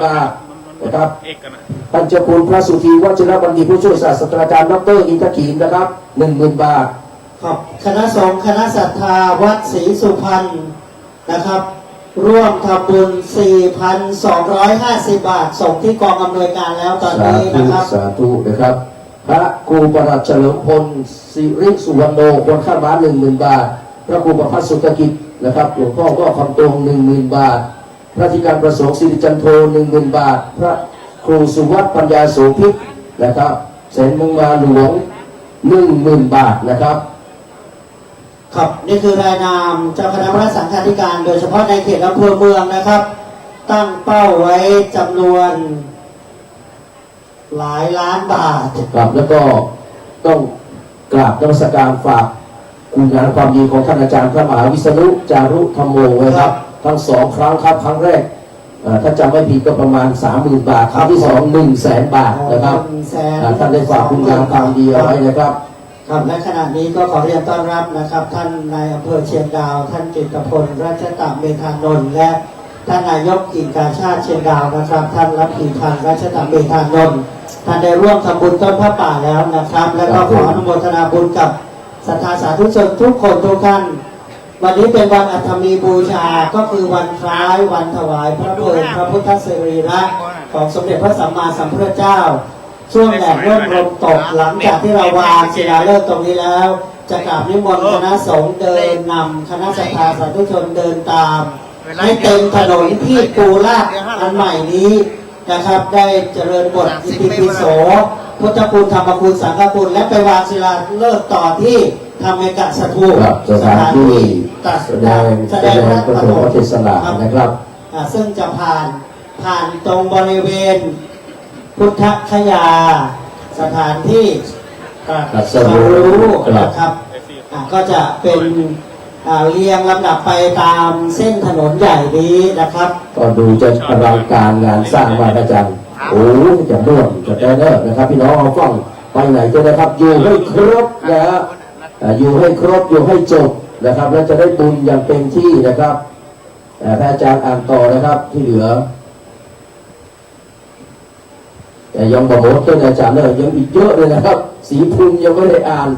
นะครับท่านเจ้าคุณพระสุธีวัชรบัณฑิตผู้ช่วยศาสตราจารย์ดร.อินทขีนนะครับ 10,000 บาทครับคณะสงฆ์คณะศรัทธาวัดศรีสุพรรณนะครับร่วมทำบุญ 4,250 บาทส่งที่กองอำนวยการแล้วตอนนี้นะครับสาธุนะครับพระครูประหลัดเฉลิมพลสิริสุวรรณโนคนข้าบ้าน 10,000 บาทพระครูประภัสสุตกิจนะครับหลวงพ่อก็คำตรง 10,000 บาทพระธิการประสงค์สิริจันโท 10,000 บาทพระครูสุวัฒน์ปัญญาโสภิตนะครับแสนเมืองมาหลวง 10,000 บาทนะครับครับนี่คือรายนามเจ้าคณะพระสังฆาธิการโดยเฉพาะในเขตอำเภอเมืองนะครับตั้งเป้าไว้จำนวนหลายล้านบาทครับแล้วก็ต้องกราบนมัสการฝากคุณงานความดีของท่านอาจารย์พระมหาวิษณุจารุธรรมโมไว้ครับทั้ง2 ครั้งครับครั้งแรกถ้าจำไม่ผิดก็ประมาณ 30,000 บาทครั้งที่2 100,000 บาทนะครับท่านได้ฝากคุณงานความดีเอาไว้นะครับครับและขณะนี้ก็ขอเรียนต้อนรับนะครับท่านนายอำเภอเชียงดาวท่านจิตรพลรัชตะเมธานนท์และท่านนายกกิ่งกาชาติเชียงดาวนะครับท่านรัฐพีพันธ์รัชตะเมธานนท์ท่านได้ร่วมทำบุญต้นพระป่าแล้วนะครับและก็ขออนุโมทนาบุญกับศรัทธาสาธุชนทุกคนทุกท่านวันนี้เป็นวันอัฐมีบูชาก็คือวันคล้ายวันถวายพระเพลิงพระพุทธสรีระของสมเด็จพระสัมมาสัมพุทธเจ้าช่วงแหลกเริ่มลมตกหลังจากที่เราวางศิลาฤกษ์ตรงนี้แล้วจะกราบนิมนต์คณะสงฆ์เดินนำคณะศรัทธาสาธุชนเดินตามให้เต็มถนนที่ปูลาดอันใหม่นี้นะครับได้เจริญบทอิติปิโสพุทธคุณธรรมคุณสังฆคุณและไปวางศิลาฤกษ์ต่อที่ธรรมกสถูปสถานที่แสดงพระปฐมเทศนานะครับซึ่งจะผ่านตรงบริเวณพุทธคยาสถานที่ตรัสรู้นะครับก็จะเป็นเรียงลำดับไปตามเส้นถนนใหญ่นี้นะครับก็ดูจะอลังการงานสร้างมากอาจารย์โอ้จะร่วมจะได้เนอะนะครับพี่น้องเอาฟังไปไหนก็นะครับอยู่ให้ครบนะฮะอยู่ให้ครบอยู่ให้จบนะครับแล้วจะได้บุญอย่างเต็มที่นะครับพระอาจารย์อ่านต่อนะครับที่เหลือแต่ยังบอกว่าต้นอาจารย์เนี่ยยังอีกเยอะเลยนะครับสีภูมิยังไม่ได้อ่าน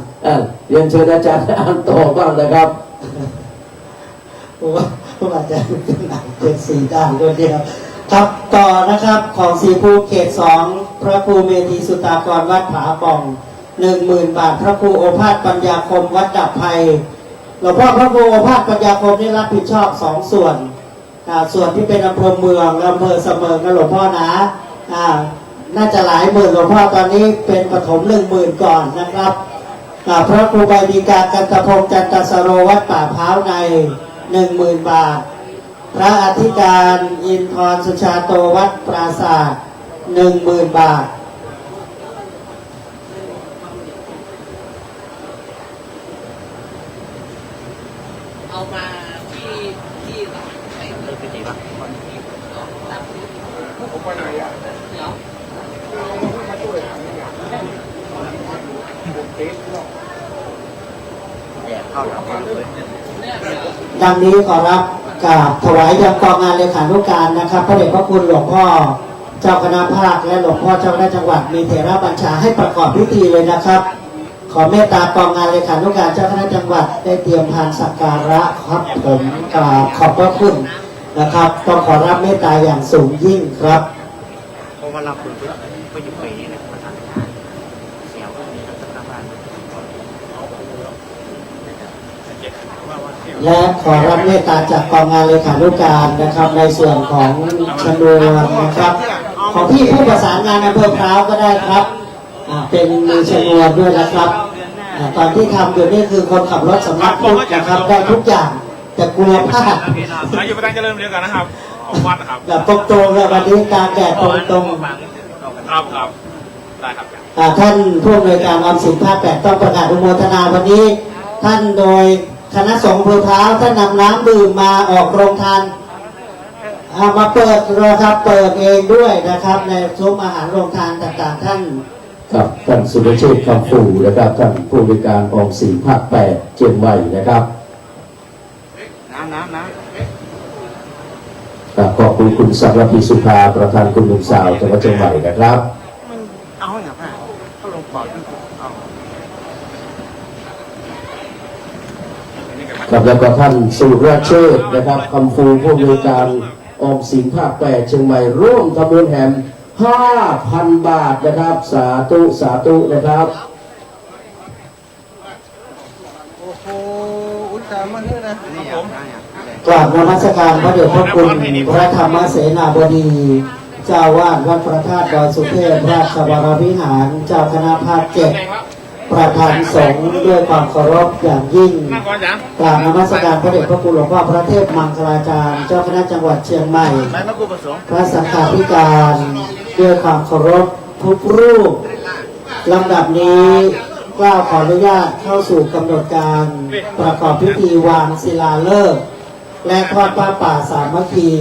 เรียนเชิญอาจารย์อ่านต่อบ้างนะครับผมอาจารย์เป็นหนังเป็น4 ด้านด้วยครับครับต่อนะครับของสีภูเขต 2พระครูเมธีสุตากรวัดผาป่อง 10,000 บาทพระครูโอภาสปัญญาคมวัดดับไพหลวงพ่อพระครูโอภาสปัญญาคมนี่รับผิดชอบ2 ส่วนส่วนที่เป็นอำเภอเมืองและอำเภอเสมิงนะหลวงพ่อนะน่าจะหลายหมื่นหลวงพ่อตอนนี้เป็นปฐม 10,000 ก่อนนะครับพระครูใบดีกากันตพงษ์จันตสโรวัดป่าพร้าวใน 10,000 บาทพระอธิการอินทรสุชาโตวัดปราสาท 10,000 บาทเอามาที่ไหนเลยไปดีป่ะผมไปไหนอ่ะดังนี้ขอรับกราบถวายยังกองงานเลขานุการนะครับพระเดชพระคุณหลวงพ่อเจ้าคณะภาคและหลวงพ่อเจ้าคณะจังหวัดมีเถระบัญชาให้ประกอบพิธีเลยนะครับขอเมตตากองงานเลขานุการเจ้าคณะจังหวัดได้เตรียมพานสักการะครับผมกราบขอบพระคุณนะครับต้องขอรับเมตตาอย่างสูงยิ่งครับเพราะว่าเราคุณก็อยู่ไปนี่แหละประธานเสียวก็มีรัฐบาลและขอรับเมตตาจากกองงานเลขานุการนะครับในส่วนของชนวนนะครับของพี่ผู้ประสานงานอำเภอพร้าวก็ได้ครับเป็นมือชนวนด้วยนะครับตอนที่ทำอยู่นี่คือคนขับรถสำนักพุทธนะครับได้ทุกอย่างแต่กลัวพลาดเราอยู่ประธานเจริญเดียวกันนะครับของวัดนะครับแบบตรงๆเลยวันนี้การแดดตรงๆครับได้ครับท่านผู้อำนวยการออมสินภาค 8ต้องประกาศอนุโมทนาวันนี้ท่านโดยคณะสงฆ์อำเภอพร้าวท่านนำน้ำดื่มมาออกโรงทานมาเปิดนะครับเปิดเองด้วยนะครับในซุ้มอาหารโรงทานต่างๆท่านครับท่านสุรเชษฐ์คำฟูนะครับท่านผู้บริการออมสินภาค 8เจียงใหม่นะครับน้ำ ขอบคุณคุณสักรพีสุภาประธานกลุ่มหนุ่มสาวจังหวัดเชียงใหม่นะครับ มันเอาอย่างไรก็ลงปอดขึ้นเอา ครับแล้วก็ท่านสุรเชษฐ์นะครับคำฟูผู้อำนวยการออมสินภาค8เชียงใหม่ร่วมทำบุญแหม 5,000 บาทนะครับสาธุสาธุนะครับ โอ้โหอุตส่าห์มาเฮ้นะนี่ผม กราบนมัสการพระเดชพระคุณพระธรรมเสนาบดี เจ้าวาดวัดพระธาตุดอยสุเทพราชวรวิหารเจ้าคณะภาค7ประธานสงฆ์ด้วยความเคารพอย่างยิ่งกราบนมัสการพระเดชพระคุณหลวงพ่อพระเทพมังคลาจารย์เจ้าคณะจังหวัดเชียงใหม่ ไปมากูประสงค์ พระสังฆาธิการด้วยความเคารพทุกรูปลำดับนี้กล่าวขออนุญาตเข้าสู่กำหนดการประกอบพิธีวางศิลาฤกษ์และทอดผ้าป่าสามัคคี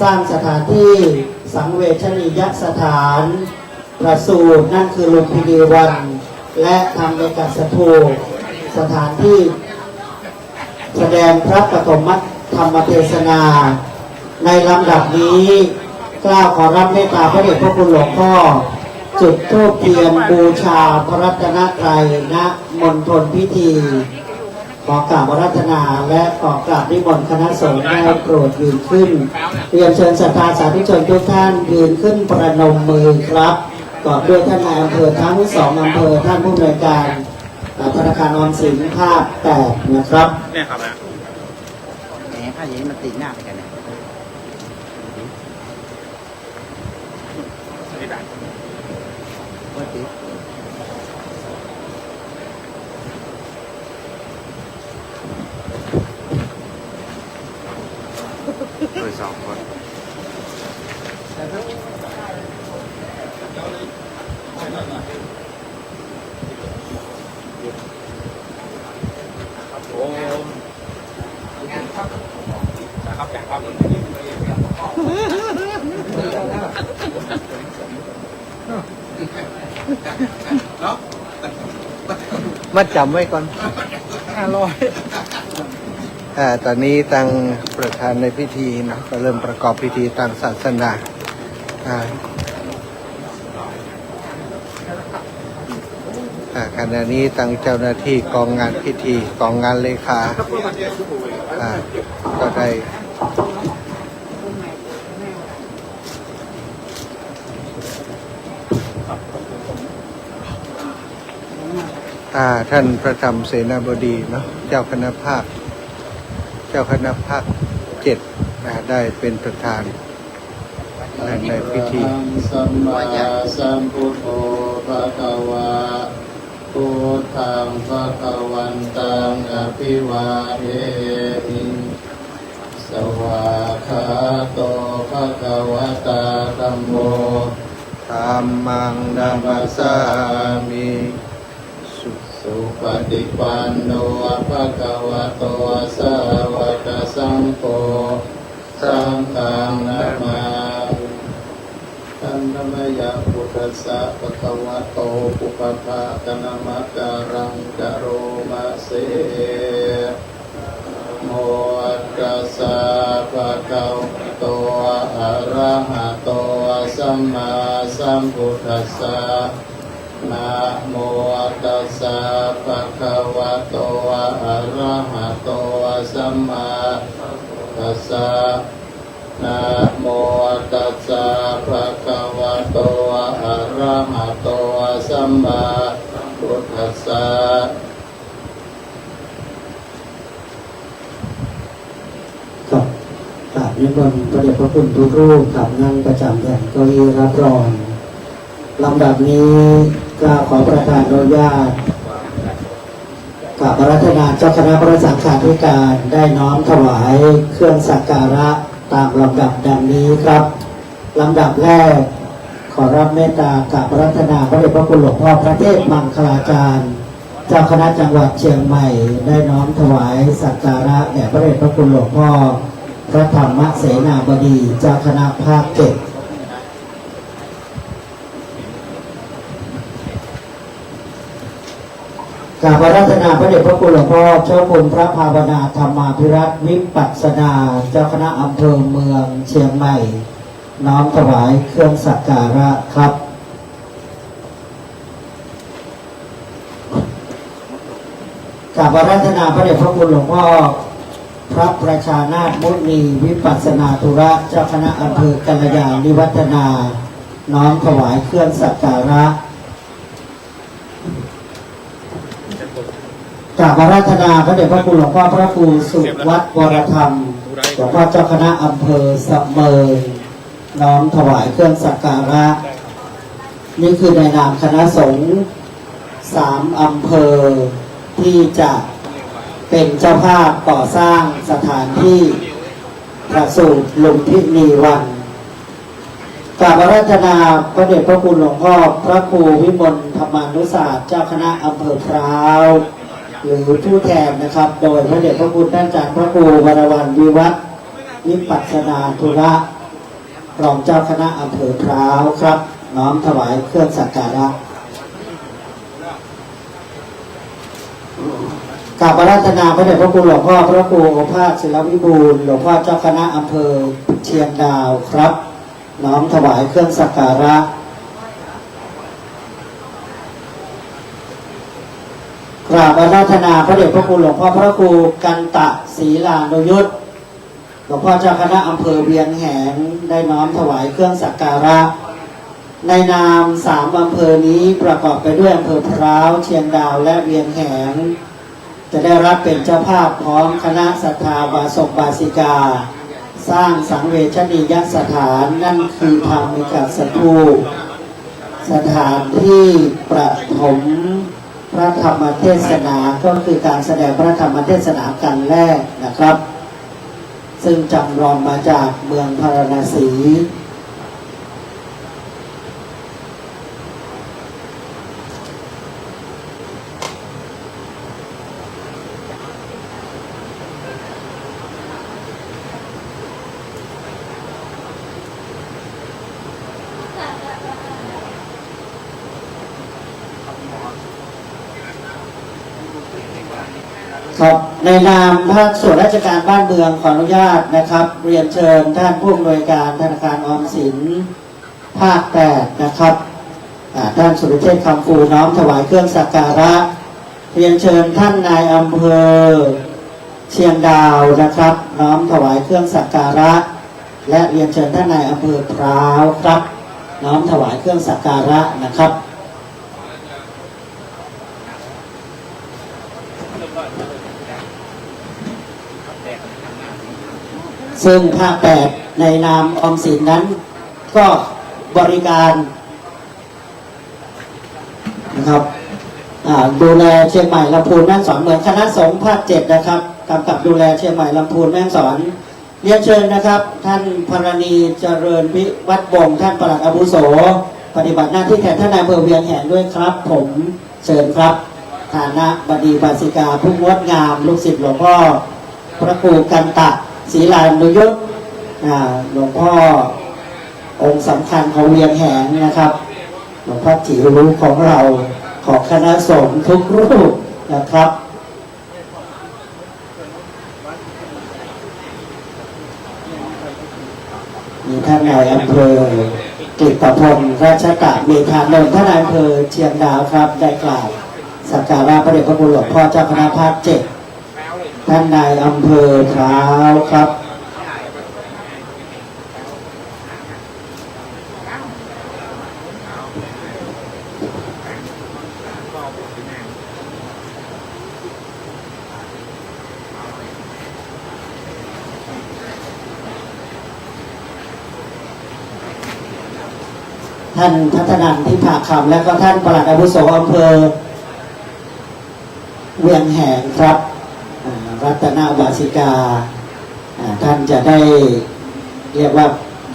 สร้างสถานที่สังเวชนียสถานประสูตินั่นคือลุมพินีวัน และทำในกัสถูกสถานที่แสดงพระปฐมธรรมเทศนา ในลำดับนี้กล้าวขอรับเมตตาพระเดชพระคุณหลวงพ่อจุดธูปเทียนบูชาพระรัตนตรัยณมณฑลพิธี ขอกราบอาราธนาและขอกราบนิมนต์คณะสงฆ์ได้โปรดยืนขึ้นเรียนเชิญศรัทธาสาธุชนทุกท่านยืนขึ้นประนมมือครับกอบด้วยท่านนายอำเภอทั้ง2อำเภอท่านผู้อำนวยการธนาคารออมสินภาค8นะครับ เนี่ยครับนะแหมผ้าอย่างนี้มันติดหน้าไปกันเนี่ยว่าติดโดย2 คน มัดจำไว้ก่อน ตอนนี้ทางประธานในพิธีนะก็เริ่มประกอบพิธีทางศาสนาขณะนี้ทางเจ้าหน้าที่กองงานพิธีกองงานเลขาก็ได้ท่านพระธรรมเสนาบดีเนาะเจ้าคณะภาค7ได้เป็นประธานในพิธี สัมมาสัมพุทโธภะคะวะพุทธังภะคะวันตังอภิวาเทมิสวากขาโตภะคะวะตาธัมโม ธัมมังนัมมัสสามิสุปฏิปันโนภะคะวะโตสาวกสังโฆสังฆังนะมามิธัมมยะพุทธัสสะภะคะวะโตปุปภะกะนะมะการังกะโรมะเสโมตัสสะภะคะวะโตอะระหะโตสัมมาสัมพุทธัสสะนะโมตัสสะภะคะวะโตอะระหะโตสัมมาตัสสะนะโมตัสสะภะคะวะโตอะระหะโตสัมมาพุทธัสสะ กับกราบนิมนต์พระเดชพระคุณทุกรูปกับนั่งประจำแทนเก้าอี้รับรองลำดับนี้กราบขอประทานอนุญาตกับอาราธนาเจ้าคณะพระสังฆาธิการได้น้อมถวายเครื่องสักการะตามลำดับดังนี้ครับลำดับแรกขอรับเมตตากับอาราธนาพระเดชพระคุณหลวงพ่อพระเทพมังคลาจารย์เจ้าคณะจังหวัดเชียงใหม่ได้น้อมถวายสักการะแด่พระเดชพระคุณหลวงพ่อพระธรรมเสนาบดีเจ้าคณะภาค7 กราบอาราธนาพระเดชพระคุณหลวงพ่อเจ้าคุณพระภาวนาธรรมาภิรัตน์วิปัสสนาเจ้าคณะอำเภอเมืองเชียงใหม่น้อมถวายเครื่องสักการะครับกราบอาราธนาพระเดชพระคุณหลวงพ่อพระประชานาถมุนีวิปัสสนาธุระเจ้าคณะอำเภอกัลยาณิวัฒนาน้อมถวายเครื่องสักการะกราบอาราธนาพระเดชพระคุณหลวงพ่อพระครูสุวัฒน์วรธรรมหลวงพ่อเจ้าคณะอำเภอสะเมิงน้อมถวายเครื่องสักการะนี่คือในนามคณะสงฆ์3 อำเภอที่จะเป็นเจ้าภาพก่อสร้างสถานที่ประสูติลุมพินีวันกราบอาราธนาพระเดชพระคุณหลวงพ่อพระครูวิมลธรรมานุศาสตร์เจ้าคณะอำเภอพร้าวหรือผู้แทนนะครับโดยพระเดชพระคุณท่านอาจารย์พระครูวรวรรณวิวัฒน์วิปัสสนาธุระรองเจ้าคณะอำเภอพร้าวครับน้อมถวายเครื่องสักการะกราบอาราธนาพระเดชพระคุณหลวงพ่อพระครูโอภาสศิลวิบูลย์หลวงพ่อเจ้าคณะอำเภอเชียงดาวครับน้อมถวายเครื่องสักการะกราบอาราธนาพระเดชพระคุณหลวงพ่อพระครูกันตะศรีลานุยุทธหลวงพ่อเจ้าคณะอำเภอเวียงแหงได้น้อมถวายเครื่องสักการะในนาม3 อำเภอนี้ประกอบไปด้วยอำเภอพร้าวเชียงดาวและเวียงแหงจะได้รับเป็นเจ้าภาพพร้อมคณะศรัทธาบาศกบาสิกาสร้างสังเวชนียสถานนั่นคือธรรมิกสถูปสถานที่ประถมพระธรรมเทศนาก็คือการแสดงพระธรรมเทศนากันแรกนะครับซึ่งจำลองมาจากเมืองพาราณสีครับในนามภาคส่วนราชการบ้านเมืองขออนุญาตนะครับเรียนเชิญท่านผู้อำนวยการธนาคารออมสินภาค8นะครับท่านสุรเชษฐ์คำฟูน้อมถวายเครื่องสักการะเรียนเชิญท่านนายอำเภอเชียงดาวนะครับน้อมถวายเครื่องสักการะและเรียนเชิญท่านนายอำเภอพร้าวครับน้อมถวายเครื่องสักการะนะครับซึ่งภาค8ในนามออมสินนั้นก็บริการนะครับดูแลเชียงใหม่ลำพูนแม่ฮ่องสอนเหมือนคณะสงฆ์ภาค7นะครับกำกับดูแลเชียงใหม่ลำพูนแม่ฮ่องสอนเรียนเชิญนะครับท่านพรณีเจริญวิวัฒน์วงศ์ท่านปลัดอาวุโสปฏิบัติหน้าที่แทนท่านนายอำเภอเวียงแหงด้วยครับผมเชิญครับฐานะบดีบาสิกาผู้งดงามลูกศิษย์หลวงพ่อพระครูกันตะศรีลานุยุทธหลวงพ่อองค์สำคัญของเวียงแหงนะครับหลวงพ่อจิ๋วรู้ของเราของคณะสงฆ์ทุกรูปนะครับมีท่านนายอำเภอกฤษพลราชตะเมธานนท์ท่านนายอำเภอเชียงดาวครับได้กล่าวสักการะพระเดชพระคุณหลวงพ่อเจ้าคณะภาค7ท่านนายอำเภอพร้าวครับท่านพัฒนันท์ทิพาคำและก็ท่านปลัดอาวุโสอำเภอเวียงแหงครับรัตนวาสิกาท่านจะได้เรียกว่า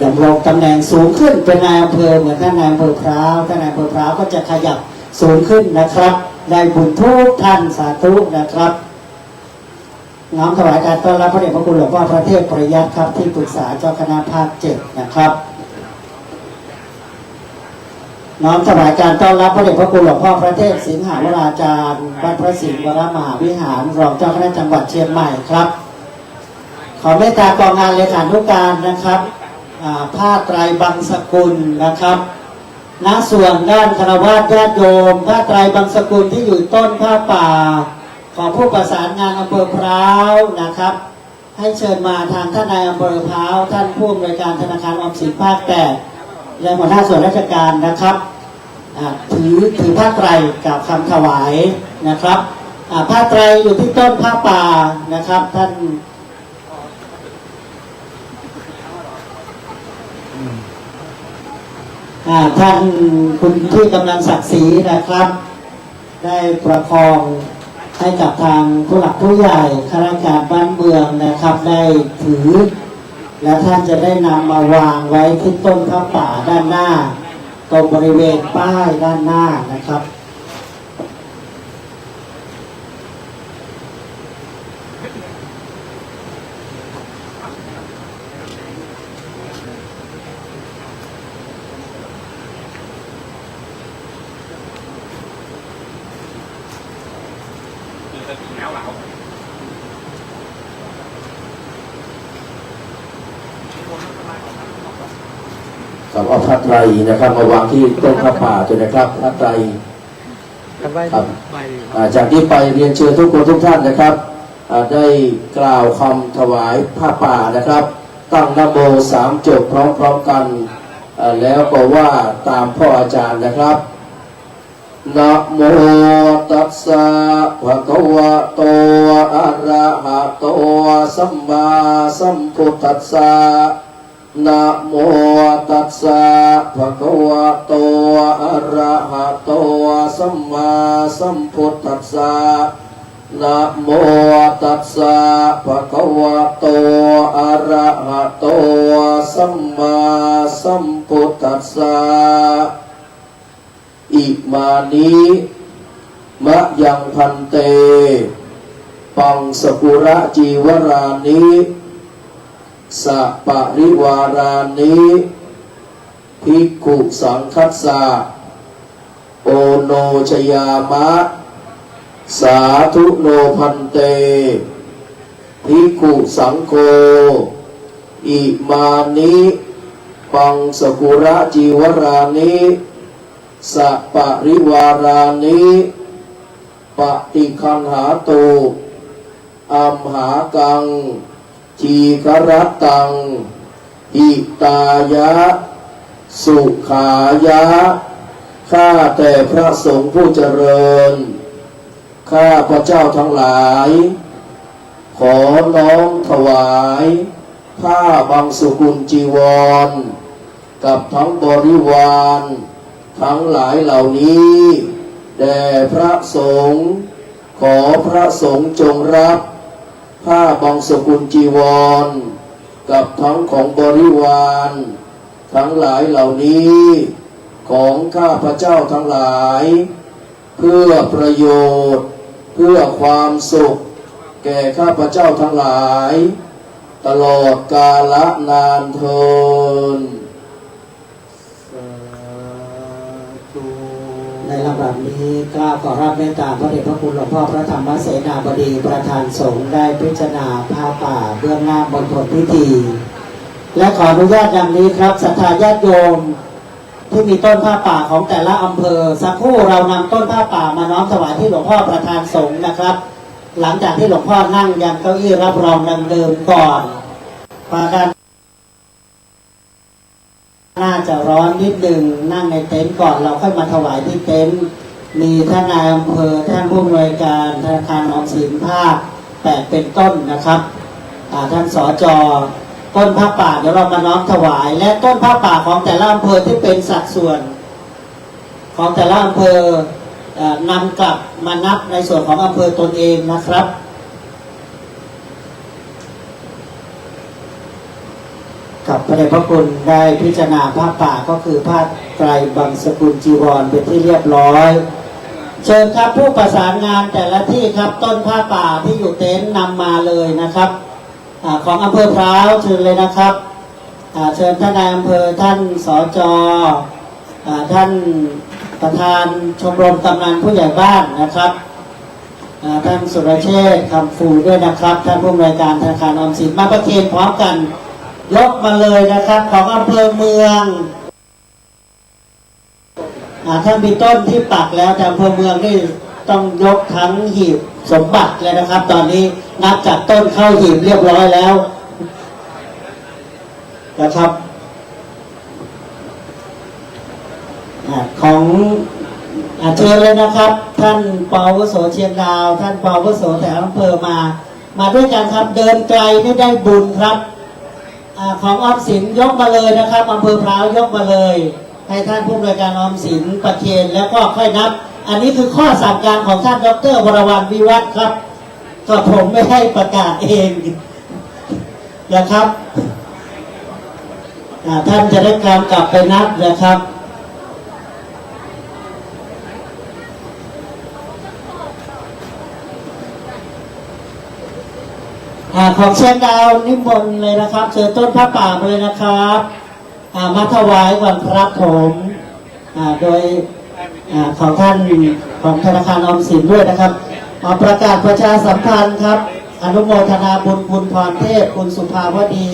ดำรงตำแหน่งสูงขึ้นเป็นนายอำเภอเหมือนท่านนายอำเภอพร้าวท่านนายอำเภอพร้าวก็จะขยับสูงขึ้นนะครับได้บุญทุกท่านสาธุนะครับน้อมถวายการต้อนรับพระเดชพระคุณหลวงพ่อพระเทพประยัติครับที่ปรึกษาเจ้าคณะภาค7นะครับ น้อมถวายการต้อนรับพระเดชพระคุณหลวงพ่อพระเทพสิงหาวราจารย์วัดพระสิงห์วรมหาวิหารรองเจ้าคณะจังหวัดเชียงใหม่ครับ ขอเมตตากองงานเลขานุการนะครับผ้าไตรบางสกุลนะครับณส่วนด้านคารวะญาติโยมผ้าไตรบางสกุลที่อยู่ต้นผ้าป่าของผู้ประสานงานอำเภอพร้าวนะครับให้เชิญมาทางท่านนายอำเภอพร้าวท่านผู้อำนวยการธนาคารออมสินภาค8และหัวหน้าส่วนราชการนะครับถือผ้าไตรกับคำถวายนะครับผ้าไตรอยู่ที่ต้นผ้าป่านะครับท่านคุณที่กำลังศักดิ์ศรีนะครับ ได้ประคองให้กับทางผู้หลักผู้ใหญ่ข้าราชการบ้านเมืองนะครับได้ถือและท่านจะได้นำมาวางไว้ที่ต้นผ้าป่าด้านหน้าตรงบริเวณป้ายด้านหน้านะครับครับเอาผ้าไตรนะครับมาวางที่ต้นผ้าป่าด้วยนะครับผ้าไตรครับจากที่ไปเรียนเชิญทุกคนทุกท่านนะครับได้กล่าวคำถวายผ้าป่านะครับตั้งนะโม3 จบพร้อมๆกันแล้วก็ว่าตามพ่ออาจารย์นะครับนะโมตัสสะภะคะวะโตอะระหะโตสัมมาสัมพุทธัสสะนะโมตัสสะภะคะวะโตอะระหะโตสัมมาสัมพุทธัสสะนะโมตัสสะภะคะวะโตอะระหะโตสัมมาสัมพุทธัสสะอิมานิมะยังพันเตปังสกุระจีวรานิสัปปริวารานิภิกขุสังคัสสะโอโนชยามะสาธุโนพันเตภิกขุสังโฆอิมานิปังสกุระจีวรานิสัปปริวารานิปฏิคันหาตุอัมหากังทีครตังหิตายะสุขายะข้าแต่พระสงฆ์ผู้เจริญข้าพระเจ้าทั้งหลายขอน้อมถวายผ้าบางสกุลจีวรกับทั้งบริวารทั้งหลายเหล่านี้แด่พระสงฆ์ขอพระสงฆ์จงรับผ้าบางสกุลจีวรกับทั้งของบริวารทั้งหลายเหล่านี้ของข้าพระเจ้าทั้งหลายเพื่อประโยชน์เพื่อความสุขแก่ข้าพระเจ้าทั้งหลายตลอดกาลนานเทอญในลำดับนี้กล่าวขอรับเมตตาพระเดชพระคุณหลวงพ่อพระธรรมเสนาบดีประธานสงฆ์ได้พิจารณาผ้าป่าเบื้องหน้ามณฑลพิธีและขออนุญาตอย่างนี้ครับศรัทธาญาติโยมที่มีต้นผ้าป่าของแต่ละอำเภอสักครู่เรานำต้นผ้าป่ามาน้อมถวายที่หลวงพ่อประธานสงฆ์นะครับหลังจากที่หลวงพ่อนั่งยังเก้าอี้รับรองดังเดิมก่อนปาการน่าจะร้อนนิดนึงนั่งในเต็นท์ก่อนเราค่อยมาถวายที่เต็นท์มีท่านนายอำเภอท่านผู้อำนวยการธนาคารออมสินภาค8เป็นต้นนะครับท่านสจ.ต้นผ้าป่าเดี๋ยวเรามาน้อมถวายและต้นผ้าป่าของแต่ละอำเภอที่เป็นสัดส่วนของแต่ละอำเภอนำกลับมานับในส่วนของอำเภอตนเองนะครับกับพระเดชพระคุณได้พิจารณาผ้าป่าก็คือผ้าไตรบางสกุลจีวรเป็นที่เรียบร้อยเชิญครับผู้ประสานงานแต่ละที่ครับต้นผ้าป่าที่อยู่เต็นท์นำมาเลยนะครับของอำเภอพร้าวเชิญเลยนะครับเชิญท่านนายอำเภอท่านสจ ท่านประธานชมรมกำนันผู้ใหญ่บ้านนะครับท่านสุรเชษฐ์คำฟูด้วยนะครับท่านผู้อำนวยการธนาคารออมสินมาประเคนพร้อมกันยกมาเลยนะครับของอำเภอเมืองท่านมีต้นที่ปักแล้วแต่อำเภอเมืองนี่ต้องยกทั้งหีบสมบัติเลยนะครับตอนนี้นับจากต้นเข้าหีบเรียบร้อยแล้วนะครับของเชิญเลยนะครับท่านปวโสเชียงดาวท่านปวโสแต่อำเภอมาด้วยกันครับเดินไกลไม่ได้บุญครับของออมสินยกมาเลยนะครับอำเภอพร้าวยกมาเลยให้ท่านผู้อำนวยการออมสินประเคนแล้วก็ค่อยนับอันนี้คือข้อสั่งการของท่านดร.วรวรรณวิวัฒน์ครับก็ผมไม่ให้ประกาศเองนะครับท่านจะได้กลับไปนับนะครับของเชียงดาวนิมนต์เลยนะครับเชิญต้นผ้าป่าเลยนะครับมาถวายก่อนครับผมโดยของท่านของธนาคารออมสินด้วยนะครับประกาศประชาสัมพันธ์ครับอนุโมทนาบุญคุณพรเทพคุณสุภาวดี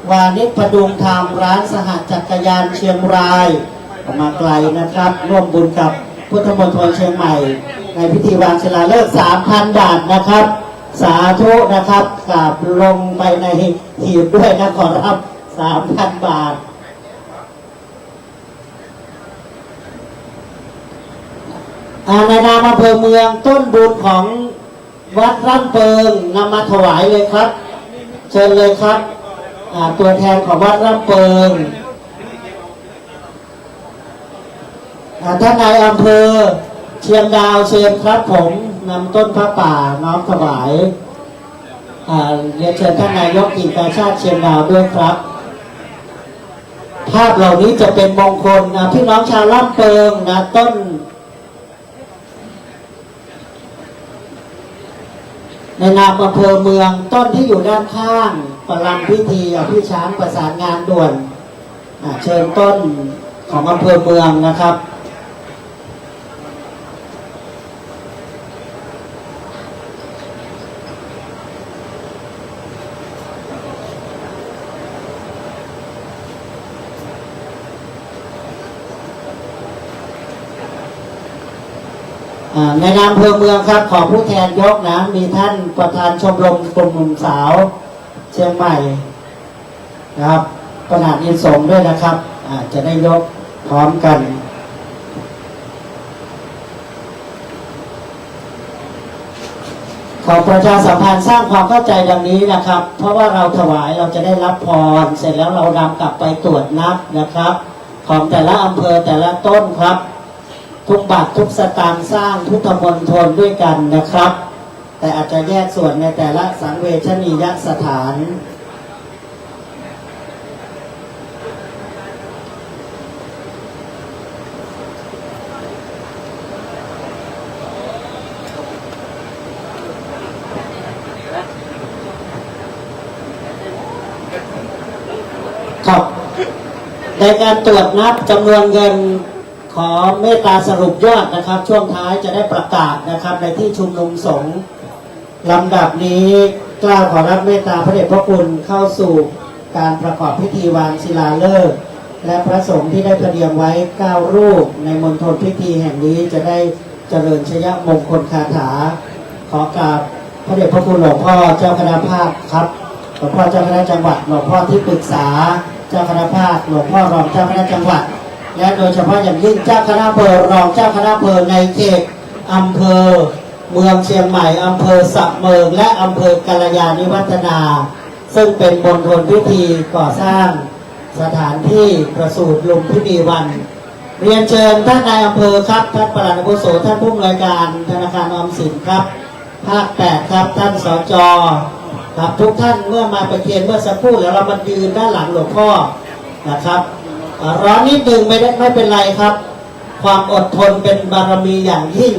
วานิชพดุงธรรมร้านสหจักรยานเชียงรายมาไกลนะครับร่วมบุญกับพุทธมณฑลเชียงใหม่ในพิธีวางศิลาฤกษ์ 3,000 บาทนะครับสาธุนะครับกราบลงไปในหีบด้วยนะขอรับ 3,000 บาทในนามอำเภอเมืองต้นบุญของวัดร่ำเปิงนำมาถวายเลยครับเชิญเลยครับตัวแทนของวัดร่ำเปิงท่านนายอำเภอเชียงดาวเชิญครับผมนำต้นพระป่าน้อมถวายเรียนเชิญท่านนายกกิ่งกาชาติเชียงดาวด้วยครับภาพเหล่านี้จะเป็นมงคลพี่น้องชาวร่ำเปิงต้นในนามอำเภอเมืองต้นที่อยู่ด้านข้างประลังพิธีพี่ช้างประสานงานด่วนเชิญต้นของอำเภอเมืองนะครับในนามอำเภอเมืองครับขอผู้แทนยกนะมีท่านประธานชมรมกลุ่มหนุ่มสาวเชียงใหม่นะครับประหลัดอินสงด้วยนะครับจะได้ยกพร้อมกันขอประชาสัมพันธ์สร้างความเข้าใจดังนี้นะครับเพราะว่าเราถวายเราจะได้รับพรเสร็จแล้วเรานำกลับไปตรวจนับนะครับของแต่ละอำเภอแต่ละต้นครับทุกบาททุกสตางค์สร้างพุทธมณฑลด้วยกันนะครับแต่อาจจะแยกส่วนในแต่ละสังเวชนียสถานครับในการตรวจนับจำนวนเงินขอเมตตาสรุปยอดนะครับช่วงท้ายจะได้ประกาศนะครับในที่ชุมนุมสงฆ์ลำดับนี้กล้าขอรับเมตตาพระเดชพระคุณเข้าสู่การประกอบพิธีวางศิลาฤกษ์และพระสงฆ์ที่ได้เตรียมไว้9รูปในมณฑลพิธีแห่งนี้จะได้เจริญชยมงคลคาถาขอกราบพระเดชพระคุณหลวงพ่อเจ้าคณะภาคครับหลวงพ่อเจ้าคณะจังหวัดหลวงพ่อที่ปรึกษาเจ้าคณะภาคหลวงพ่อรองเจ้าคณะจังหวัดและโดยเฉพาะอย่างยิ่งเจ้าคณะอำเภอรองเจ้าคณะอำเภอในเขตอำเภอเมืองเชียงใหม่อำเภอสะเมิงและอำเภอกัลยาณิวัฒนาซึ่งเป็นมณฑลพิธีก่อสร้างสถานที่ประสูติลุมพินีวันเรียนเชิญท่านนายอำเภอครับท่านปลัดอาวุโสท่านผู้อำนวยการธนาคารออมสินครับภาค8ครับท่านสจครับทุกท่านเมื่อมาประเคนเมื่อสักครู่แล้วเรามายืนด้านหลังหลวงพ่อนะครับร้อนนิดนึงไม่เป็นไรครับความอดทนเป็นบารมีอย่างยิ่ง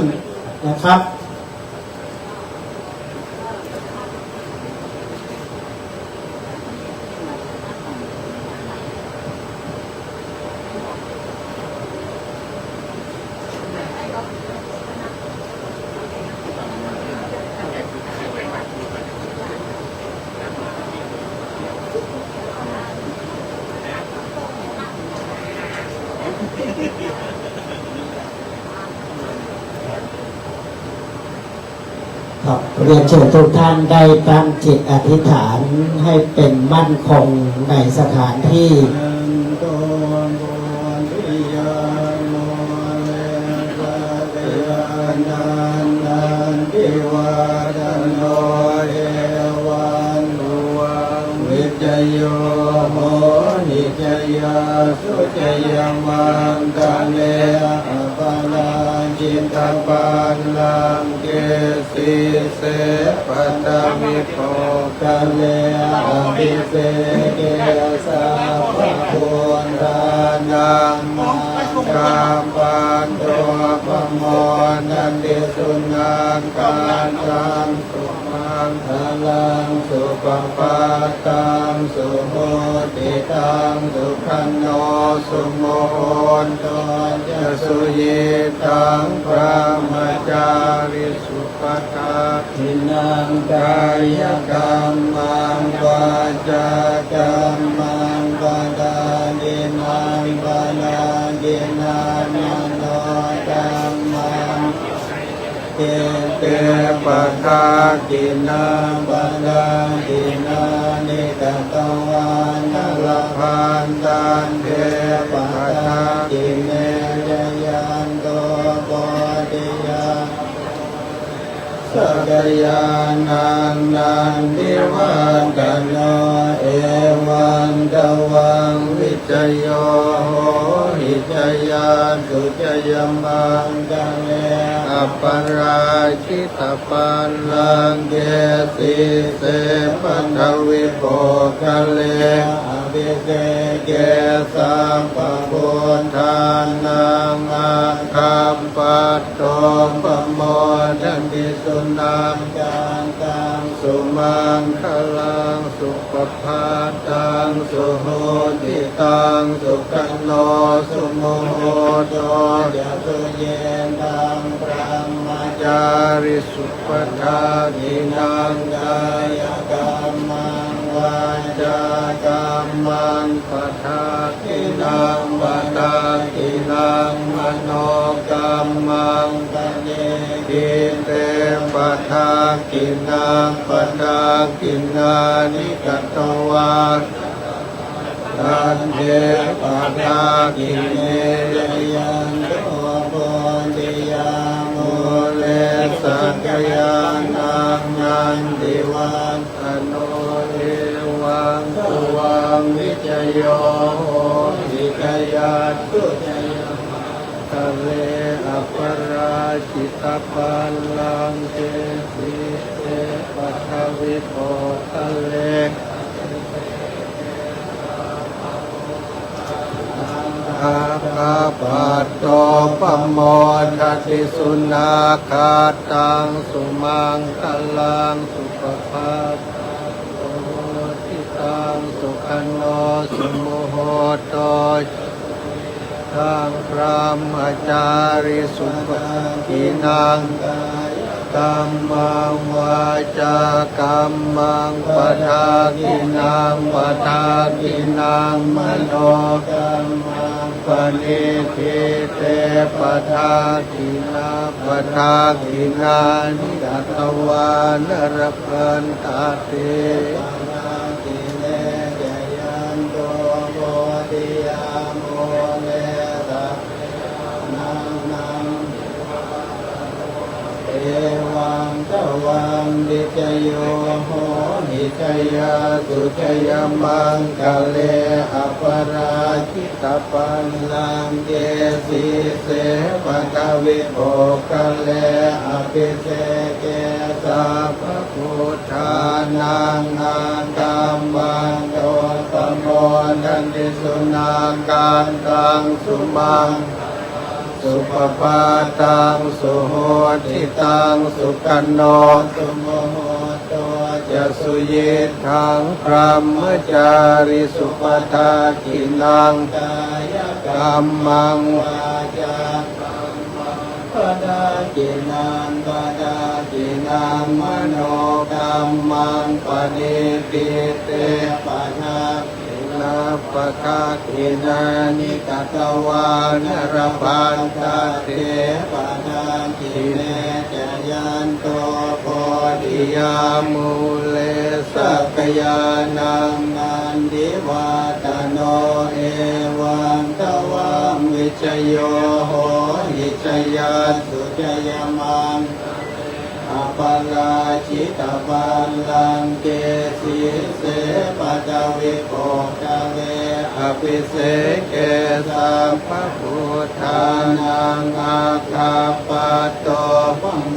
นะครับ ครับเรียนเชิญทุกท่านได้ตั้งจิตอธิษฐานให้เป็นมั่นคงในสถานที่โยโหนิจยาสุจยมังคะเลอะปะลังจิตตปันลังเกสีเสปัตตมิโภคะเลอะภิเสเกสะภะพุทธานังมังคัมปันโตปะโมนันติสุนังการตังสุมังคลังสุปปัตตังสุโหติตังสุขันโนสุโมโหโตจะสุยิตังพระมจาริสุปตาทินังกายกรรมังวาจากรรมังวาดานินังวานาดินามโนกรรมังเตปะทากินาบันดากินานิกตวานัลพันตันเทปะทากิเนยยันโตปฏิยาสกยานันนันทิวันกันโนเอวันตวังวิจโยโหหิจยาสุจยมังกันเลอัปปราชิตปันลังเกสีเสปันทวิโภคะเลอภิเสเกสัมปะพุทธานังอังคัมปัตโตปะโมทันติสุนังการตังสุมังคลังสุปปัตตังสุโหติตังสุขันโนสุโมโหโตจะสุเยตังพระมจาริสุปทาทินังกายกรรมังวาจากรรมังปทาทินังปทาทินังมโนกรรมังปเนกิเตปทากินังปทากินานิกัตตวาตันเทปทากิเนยยันโตโพธิยาโมเลสักยานังนันติวันอโนเอวังสุวังวิจโยโหวิจยาสุจยทะเลอัปปราชิตปันลังเกสีเสปัทวิโภทะเลอาคาปัตโตปะโมทัตติสุนาคาตังสุมังคลังสุปปัตโตทิตังสุขันโนสุโมโหโตตังพระมจาริสุปกินังกัมมังวาจากัมมังปทากินังปทากินังมโนกัมมังปณิทิเตปทากินาปทากินานิกัตวานรพันตาเตเอวังตวังดิจโยโหหิจยาสุจยมังคะเลอัปปราชิตปันลังเกสีเสปัทวิโภคะเลอภิเสเกสัพพะพุทธานังอังคัมปันโตปะโมทันติสุนังการตังสุมังสุปปัตตังสุโหติตังสุขันโนสุโมโหโตจะสุยิทังพระมจาริสุปทากินังกายกรรมังวาจากรรมังปทากินังปทากินังมโนกรรมังปณิปิเตปทากินั นาปะกาตินานิกตวานรพันตเตปะทานติเนจยันโตโพธิยามูเลสักยานังนันดิวาตโนเอวังตวังวิจโยโหหิจยาสุจยมังอปาลาชิตาปัลลังเกสีเสปัจวิโกกะเวอภิเสเกสัมภพุทธานังอาคาปะโตปัมโม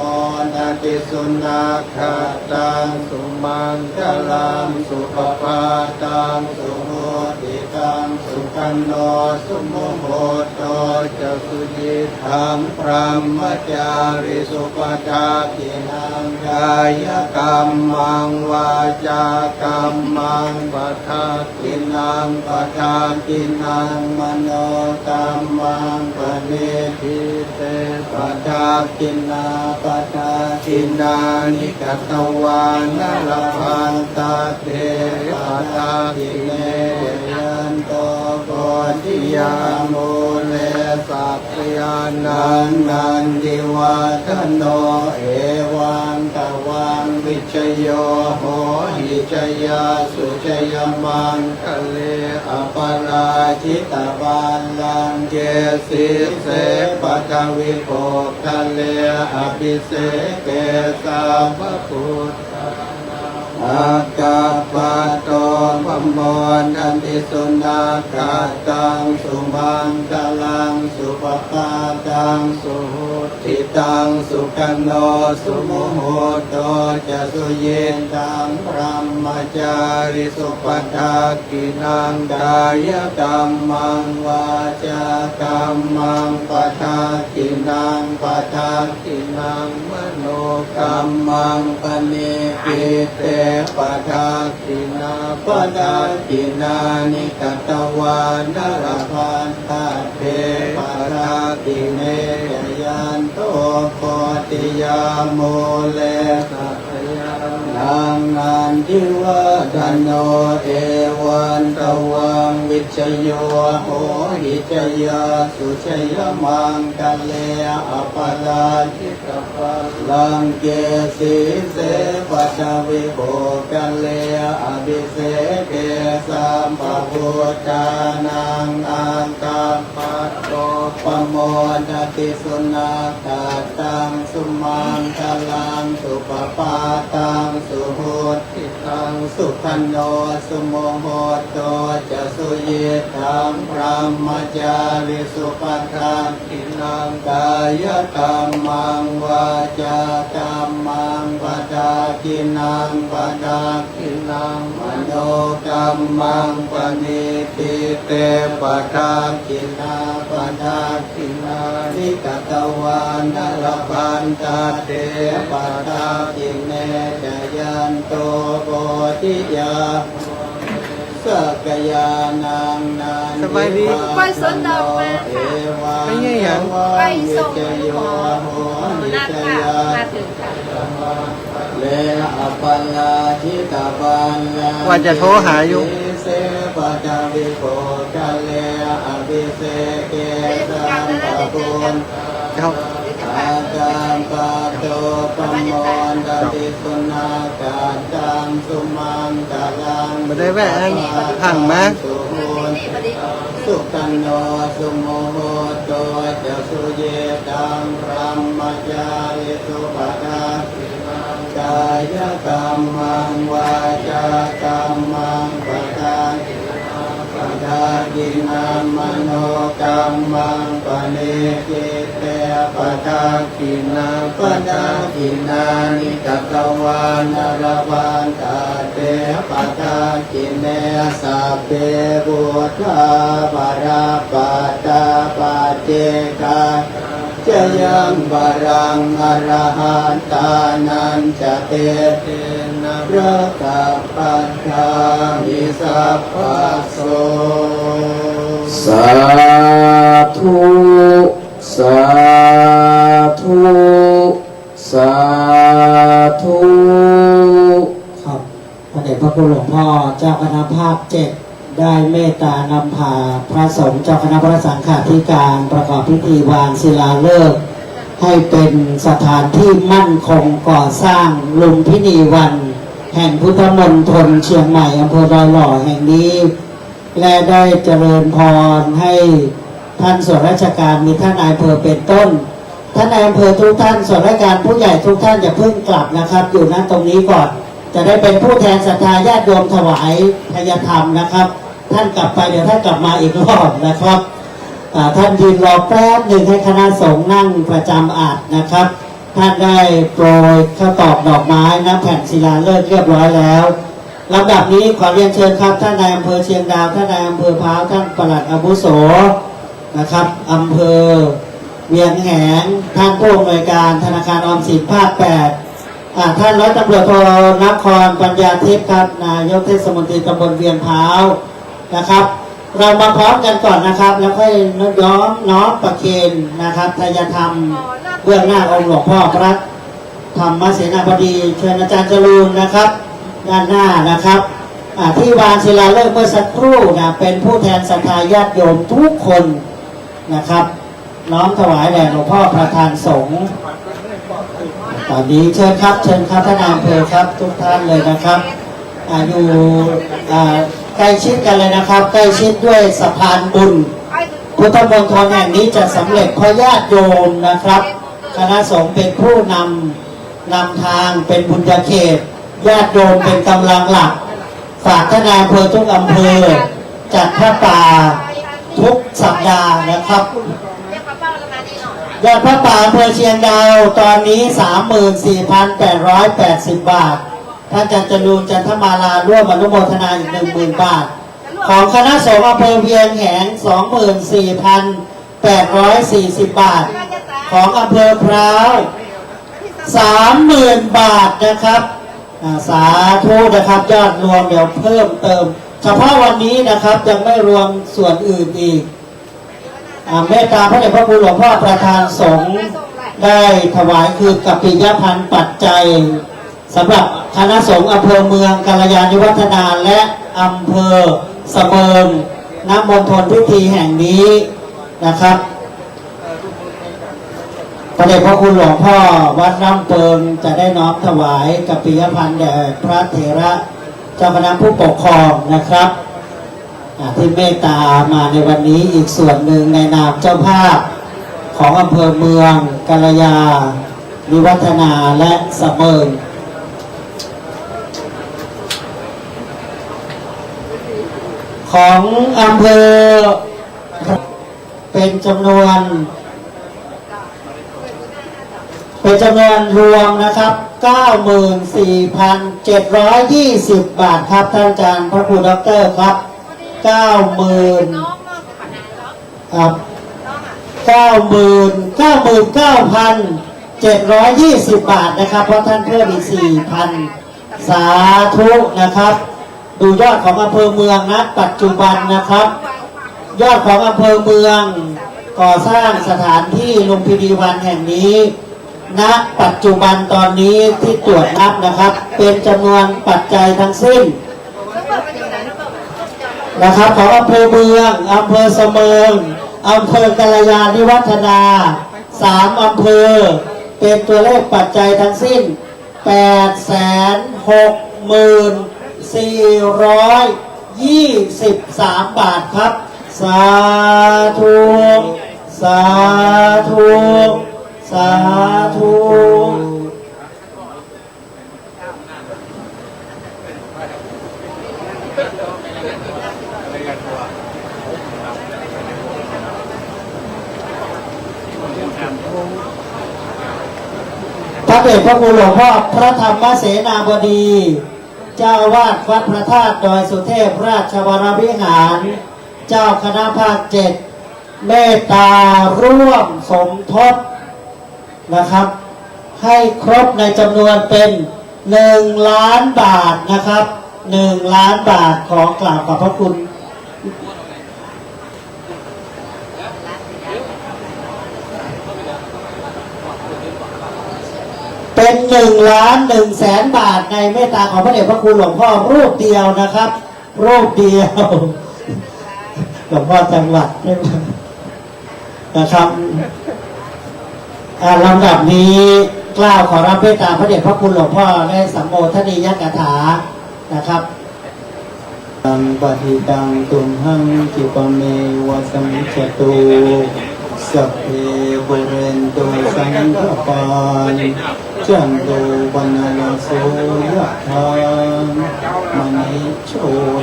นาติสุนัขขัตตังสุมังคลังสุปปาตังสุโหติตังสุขันโนสุโมโหโตจะสุจิตังพรหมจาริสุปทากินังกายกรรมังวาจากรรมังปะทากินังปะทากินังมโนกรรมังปะเนทิเตปะทากินาปะทากินานิกตวานรพันตเตปะทากิเนยันโตโพธิยามูเลสัพยานันนันดิวัฒโนเอวังตวังวิจโยโหหิจยาสุจยมังคะเลอปาราชิตาบัลลังเกสีเสปัทวิโภคะเลอภิเสเกสัมภพุทธอากาปะโตปัมโมนันติสุนัขขัตตังสุมังคลังสุปปาตังสุโหติตังสุขันโนสุโมโหโตจะสุเยตังพรหมจาริสุปทากินังกายกรรมังวาจากรรมังปะทากินังปะทากินังมโนกรรมังปะเนปิเตปะทากินาปะทากินานิกตวานรพันตเตปะทากิเนยันโตโพธิยาโมเลสัพยานังนันทิวะธโนเอวันตวังวิจโยโหหิจยาสุชยมังคะเลอปาลาชิตาปัลลังเกสีเสปัจวิโภคะเลอภิเสเกสัมภพุทธานังอันตัมปัตโตปโมนติสุนัขขัตตังสุมังคลังสุปปาตังสุโหติตังสุขันโนสุโมโหโตจะสุเยตังพรหมจาริสุปทากินังกายกรรมังวาจากรรมังปะทากินังปะทากินังมโนกรรมังปะนิทิเตปะทากินาปะทากินานิกตวานรพันตเตปะทากิเนจยันโตโพธิยาสักยานังนัน สบายดี ไปสวนดอกมาค่ะ ไปไงหยัง ไปส่งหมอนาค่ะมาถึงค่ะ เลอปัลลาชิตาปัลลัง ว่าจะโทรหาอยู่ เสปัจวิโภคะเลอภิเสเกสัมภพุทธ เจ้า อาจารย์ปะโตปโมนดติสุนาขัตตังสุมังคลัง ไม่ได้แวะอันห่างมา สุโห นี่พอดี สุขันโนสุโมโหโตจะสุเยตังพรหมจาริสุปทากินังกายกรรมังวาจากรรมังปะทากินังปะทากินังมโนกรรมังปะเนกิเตปะทากินังปะทากินานิกตวานรพันตเตปะทากิเนสัพเพบุตตาปาราปัตตาปัจเจกาจะยังบารังอรหันตานันจะเตเตนะพระกัปปัฏฐามิสัพพะโส สาธุสาธุสาธุ ครับพระเดชพระคุณหลวงพ่อเจ้าคณะภาค7 ได้เมตตานำพาพระสงฆ์เจ้าคณะพระสังฆาธิการประกอบพิธีวางศิลาฤกษ์ให้เป็นสถานที่มั่นคงก่อสร้างลุมพินีวัน แห่งพุทธมณฑลเชียงใหม่อำเภอดอยหล่อแห่งนี้ และได้เจริญพรให้ท่านส่วนราชการมีท่านนายอำเภอเป็นต้นท่านนายอำเภอทุกท่านส่วนราชการผู้ใหญ่ทุกท่านอย่าเพิ่งกลับนะครับอยู่ณตรงนี้ก่อนจะได้เป็นผู้แทนศรัทธาญาติโยมถวายทายธรรมนะครับท่านกลับไปเดี๋ยวท่านกลับมาอีกรอบนะครับท่านยืนรอแป๊บหนึ่งให้คณะสงฆ์นั่งประจำอาสน์นะครับท่านได้โปรยข้าวตอกดอกไม้นะแผ่นศิลาฤกษ์เรียบร้อยแล้วลำดับนี้ขอเรียนเชิญครับท่านนายอำเภอเชียงดาวท่านนายอำเภอพร้าวท่านปลัดอาวุโสนะครับอำเภอเวียงแหงท่านผู้อำนวยการธนาคารออมสินภาค 8ท่านร้อยตำรวจโทนครปัญญาทิพย์ครับนายกเทศมนตรีตำบลเวียงพร้าวนะครับเรามาพร้อมกันก่อนนะครับแล้วค่อยน้อมประเคนนะครับทายธรรมเบื้องหน้าองค์หลวงพ่อพระธรรมเสนาบดีเชิญอาจารย์จรูนนะครับด้านหน้านะครับที่วางศิลาฤกษ์เมื่อสักครู่นะเป็นผู้แทนศรัทธาญาติโยมทุกคนนะครับน้อมถวายแด่หลวงพ่อประธานสงฆ์ตอนนี้เชิญครับท่านนายอำเภอครับทุกท่านเลยนะครับอยู่ใกล้ชิดกันเลยนะครับใกล้ชิดด้วยสะพานบุญพุทธมณฑลแห่งนี้จะสำเร็จเพราะญาติโยมนะครับคณะสงฆ์เป็นผู้นำทางเป็นบุญญาเขตญาติโยมเป็นกำลังหลักฝากท่านนายอำเภอทุกอำเภอจัดผ้าป่าทุกสัปดาห์นะครับยอดพระป่าอำเภอเชียงดาวตอนนี้ 34,880 บาทท่านอาจารย์จรูนจันทมาลาร่วมอนุโมทนาอีก 10,000 บาทของคณะสงฆ์อำเภอเวียงแหง 24,840 บาทของอำเภอพร้าว 30,000 บาทนะครับสาธุนะครับยอดรวมเดี๋ยวเพิ่มเติมเฉพาะวันนี้นะครับยังไม่รวมส่วนอื่นอีกเมตตาพระเดชพระคุณหลวงพ่อประธานสงฆ์ได้ถวายคืนกัปปิยพันธ์ปัจจัยสำหรับคณะสงฆ์อำเภอเมืองกัลยาณิวัฒนาและอำเภอเสมิงณมณฑลพิธีแห่งนี้นะครับพระเดชพระคุณหลวงพ่อวัดน้ำเปิงจะได้น้อมถวายกัปปิยพันธ์แด่พระเถระเจ้าคณะผู้ปกครองนะครับที่เมตตามาในวันนี้อีกส่วนหนึ่งในนามเจ้าภาพของอำเภอเมืองกัลยาณิวัฒนาและเสมิงของอำเภอเป็นจำนวนรวมนะครับ94,720 บาทครับท่านอาจารย์พระครูด็อกเตอร์ครับ99,720 บาทนะครับเพราะท่านเพิ่มอีก 4,000 สาธุนะครับดูยอดของอำเภอเมืองณปัจจุบันนะครับยอดของอำเภอเมืองก่อสร้างสถานที่ลุมพินีวันแห่งนี้ณปัจจุบันตอนนี้ที่ตรวจนับนะครับเป็นจำนวนปัจจัยทั้งสิ้นนะครับของอำเภอเมืองอำเภอเสมิงอำเภอกัลยาณิวัฒนา3 อำเภอเป็นตัวเลขปัจจัยทั้งสิ้น 860,423 บาทครับสาธุสาธุสาธุพระเดชพระคุณหลวงพ่อพระธรรมเสนาบดีเจ้าอาวาสวัดพระธาตุดอยสุเทพราชวรวิหารเจ้าคณะภาค 7เมตตาร่วมสมทบนะครับให้ครบในจำนวนเป็น1 ล้านบาทนะครับ1 ล้านบาทของกราบขอบพระคุณเป็น1,100,000 บาทในเมตตาของพระเดชพระคุณหลวงพ่อรูปเดียวนะครับรูปเดียว หลวงพ่อจังหวัดนะครับลำดับนี้กล่าวขอรับเมตตาพระเดชพระคุณหลวงพ่อได้สัมโมทนียกถานะครับตังปฏิตังตุมหังกิปเมวะสมิจจตุสัพเพบุเรนตุสังฆปานจันโทปนลโสยะธามณิโช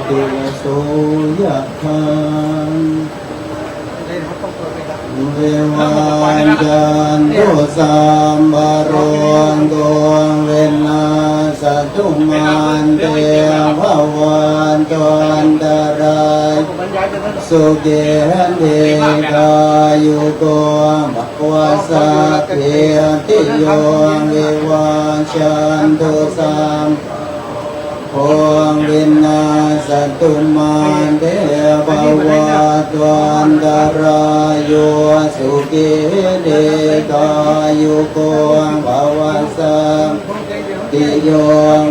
ติลโสยะธาเววันจันโตสัมบารวันโตเวนาสัตุมันเตภวันตวันตรายสุเกหันเทกายุโกภวสัพเพติโยเววันจันโตสัมโอวินาสตุมันเทภวัตวันตรายโยสุขิเดกายุโกภวสัพติโย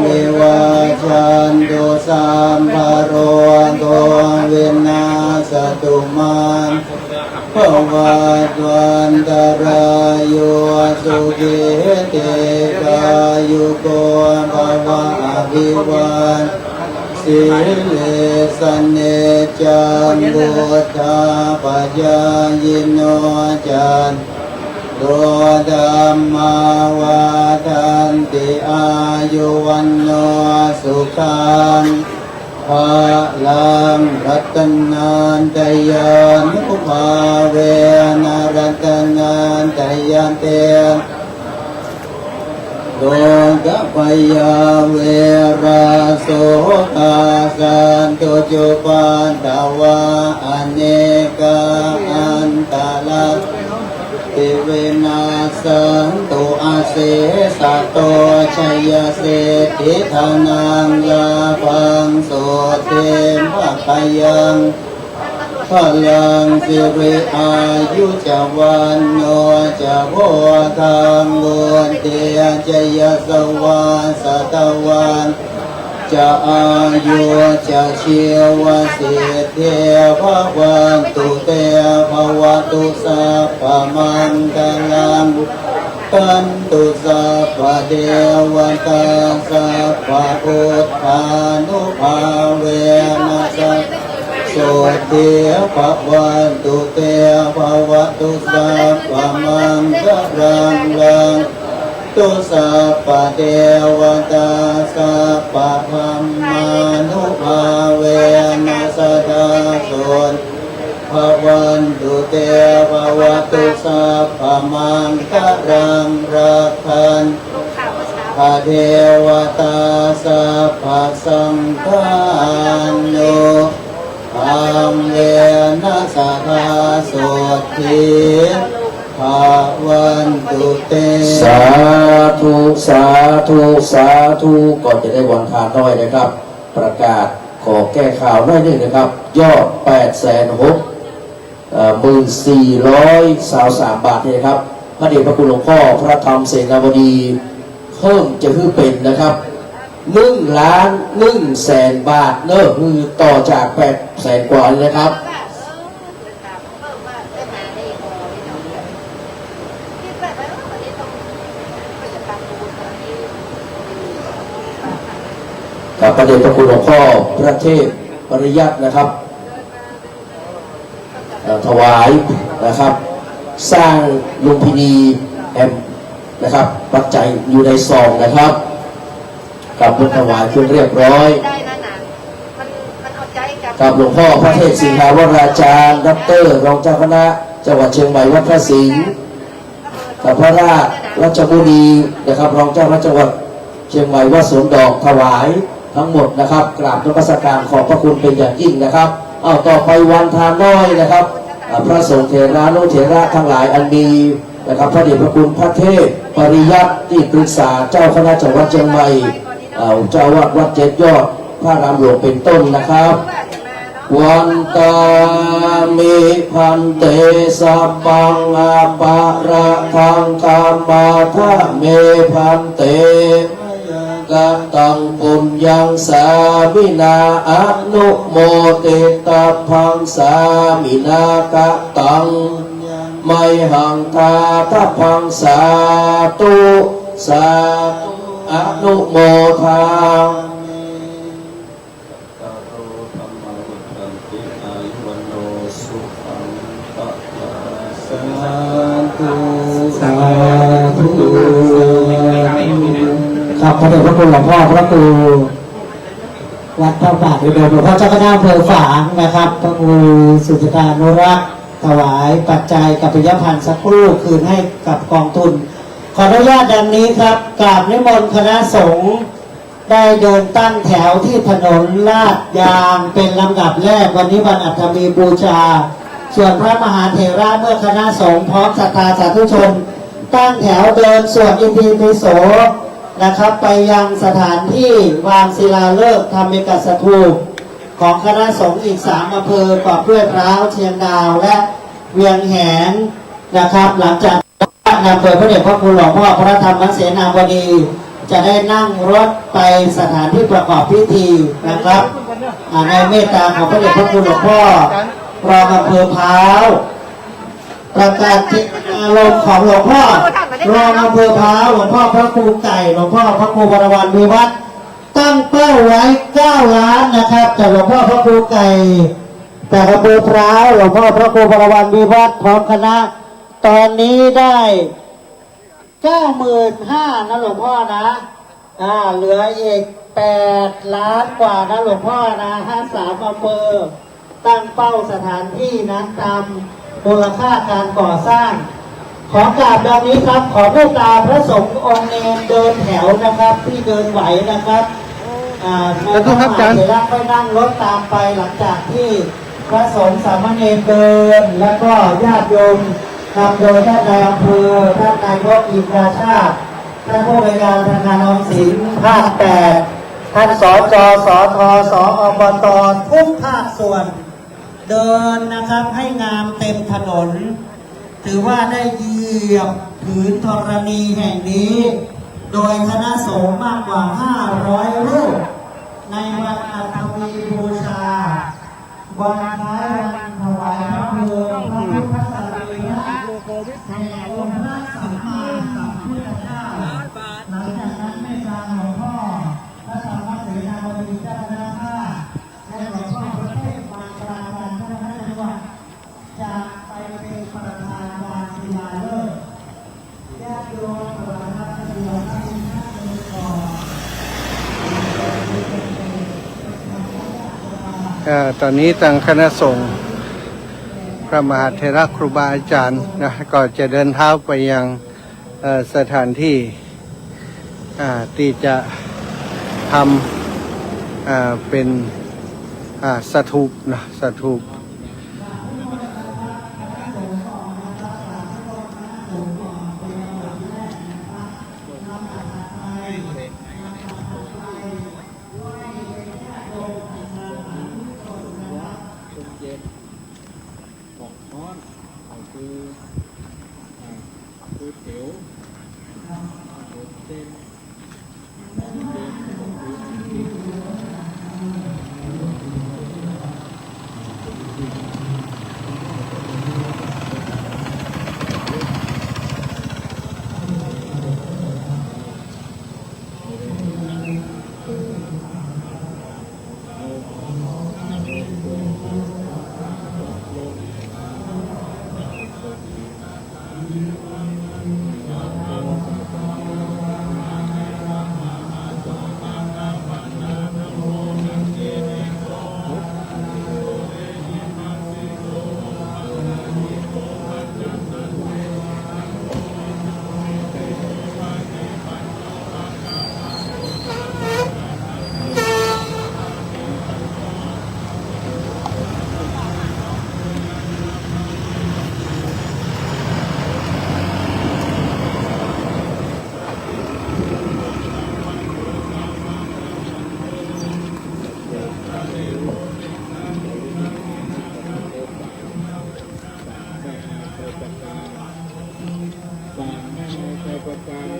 วิวัชชันตุสัมภโรโตวินาสตุมันภวัตวันตรายโยสุขิเดกายุโกภวะอภิวันสิเลสเนจันบุตธาปัญญายโนจันโดธัมมาวาทันติอายุวันโนสุขังภาลังรัตนันตยานุภาเวนรัตนันตยานเตโลกปยาเวราโสกาสันตุจุปันตวะอเนกาอันตลักติเวนัสสันตุอาเสสะโตชัยเสติธานังลาภังโสเทมภะคยัง พลังสิริอายุจะวันโนจะโพธามบุญเตียจยสวาสตวันจะอายุจะเชียวสิทธิภวันตุเตภวตุสัพพมังคลังกันตุสัพพเทวตาสัพพพุทธานุภาเวนัสสะสุติภวันตุเตภวตุสัพพมังคลังลังตุสัพพเทวตาสัพพธัมมานุภาเวนัสสะสุภวันตุเตภวตุสัพพมังคลังรักขันพระเทวตาสัพพสังฆานุธรรมเวนัสสะสุทธิภาวันตุเตสาธุสาธุสาธุก่อนจะได้วันทานน้อยนะครับ ประกาศขอแก้ข่าวน้อยนึงนะครับ ยอด 8,614,3 บาทนี่นะครับพระเดชพระคุณหลวงพ่อพระธรรมเสนาบดีเพิ่มจะคือเป็นนะครับ1,100,000 บาทเนอะคือต่อจาก800,000 กว่าเลยนะครับกับพระเดชพระคุณหลวงพ่อพระเทพปริยัตินะครับถวายนะครับสร้างลุมพินีแอมนะครับปัจจัยอยู่ในซองนะครับกับบุญถวายขึ้นเรียบร้อยกับหลวงพ่อพระเทพสิงหาวราจารย์ดร.รองเจ้าคณะจังหวัดเชียงใหม่วัดพระสิงห์กับพระราชรัชบุรีนะครับรองเจ้าคณะจังหวัดเชียงใหม่วัดสวนดอกถวายทั้งหมดนะครับกราบนมัสการขอบพระคุณเป็นอย่างยิ่งนะครับเอาต่อไปวันทานน้อยนะครับพระสงฆ์เถรานุเถระทั้งหลายอันมีนะครับพระเดชพระคุณพระเทพปริยัติที่ปรึกษาเจ้าคณะจังหวัดเชียงใหม่เจ้าวัดเจ็ดยอดพระรามหลวงเป็นต้นนะครับวันตามิพันเตสัพพังอาปาระทังกามาทะเมพันเต กตังปุญญังสามินาอนุโมเตตาพังสามินากตังไมหังคาทพังสาตุสาอนุโมทา สาธุครับพระเดชพระคุณหลวงพ่อพระครูวัดพระบาทอุดมหลวงพ่อเจ้าคณะอำเภอฝางนะครับพระครูสุจิตานุรักษ์ถวายปัจจัยกัปปิยพันธ์สักครู่คืนให้กับกองทุนขออนุญาตดังนี้ครับกราบนิมนต์คณะสงฆ์ได้เดินตั้งแถวที่ถนนลาดยางเป็นลำดับแรกวันนี้วันอัฐมีบูชาส่วนพระมหาเถระเมื่อคณะสงฆ์พร้อมศรัทธาสาธุชนตั้งแถวเดินสวดอิติปิโสนะครับไปยังสถานที่วางศิลาฤกษ์ทำเมกสถูปของคณะสงฆ์อีก3อำเภอกอบด้วยพร้าวเชียงดาวและเวียงแหงนะครับหลังจากนำโดยพระเดชพระคุณหลวงพ่อพระธรรมเสนาบดีจะได้นั่งรถไปสถานที่ประกอบพิธีนะครับในเมตตาของพระเดชพระคุณหลวงพ่อรองอำเภอพร้าวประกาศจิตอารมณ์ของหลวงพ่อรองอำเภอพร้าวหลวงพ่อพระครูไก่หลวงพ่อพระครูวรวรรณวิวัฒน์ตั้งเป้าไว้9 ล้านนะครับแต่หลวงพ่อพระครูไก่แต่อำเภอพร้าวหลวงพ่อพระครูวรวรรณวิวัฒน์พร้อมคณะตอนนี้ได้95,000นะหลวงพ่อนะเหลืออีก8 ล้านกว่านะหลวงพ่อนะ53อำเภอตั้งเป้าสถานที่นั้นตามมูลค่าการก่อสร้างขอกราบดังนี้ครับขอเมตตาพระสงฆ์องค์เนรเดินแถวนะครับที่เดินไหวนะครับในพระมหาเถระก็นั่งรถตามไปหลังจากที่พระสงฆ์สามเณรเดินแล้วก็ญาติโยมนำโดยท่านนายอำเภอท่านนายกอินทราชาติท่านผู้บริการธนาคารออมสินภาค8ท่านสจสทสอบตทุกภาคส่วนเดินนะครับให้งามเต็มถนนถือว่าได้เหยียบผืนธรณีแห่งนี้โดยคณะสงฆ์มากกว่า500 รูปในวันอัฐมีบูชาวันคล้ายวันถวายพระเพลิงพระพุทธสรีระแห่งองค์พระสัมมาสัมพุทธเจ้าหลังจากนั้นแม่จางหลวงพ่อพระธรรมเสนาบดีเจ้าคณะภาคและหลวงพ่อพระเทพบางปราการเจ้าคณะจังหวัดจะไปเป็นประธานวางศิลาฤกษ์ญาติโยมถวายพระเพลิงให้ท่านเป็นก่อนตอนนี้ทางคณะสงฆ์พระมหาเถระครูบาอาจารย์นะก็จะเดินเท้าไปยังสถานที่ที่จะทำเป็นสถูปนะสถูป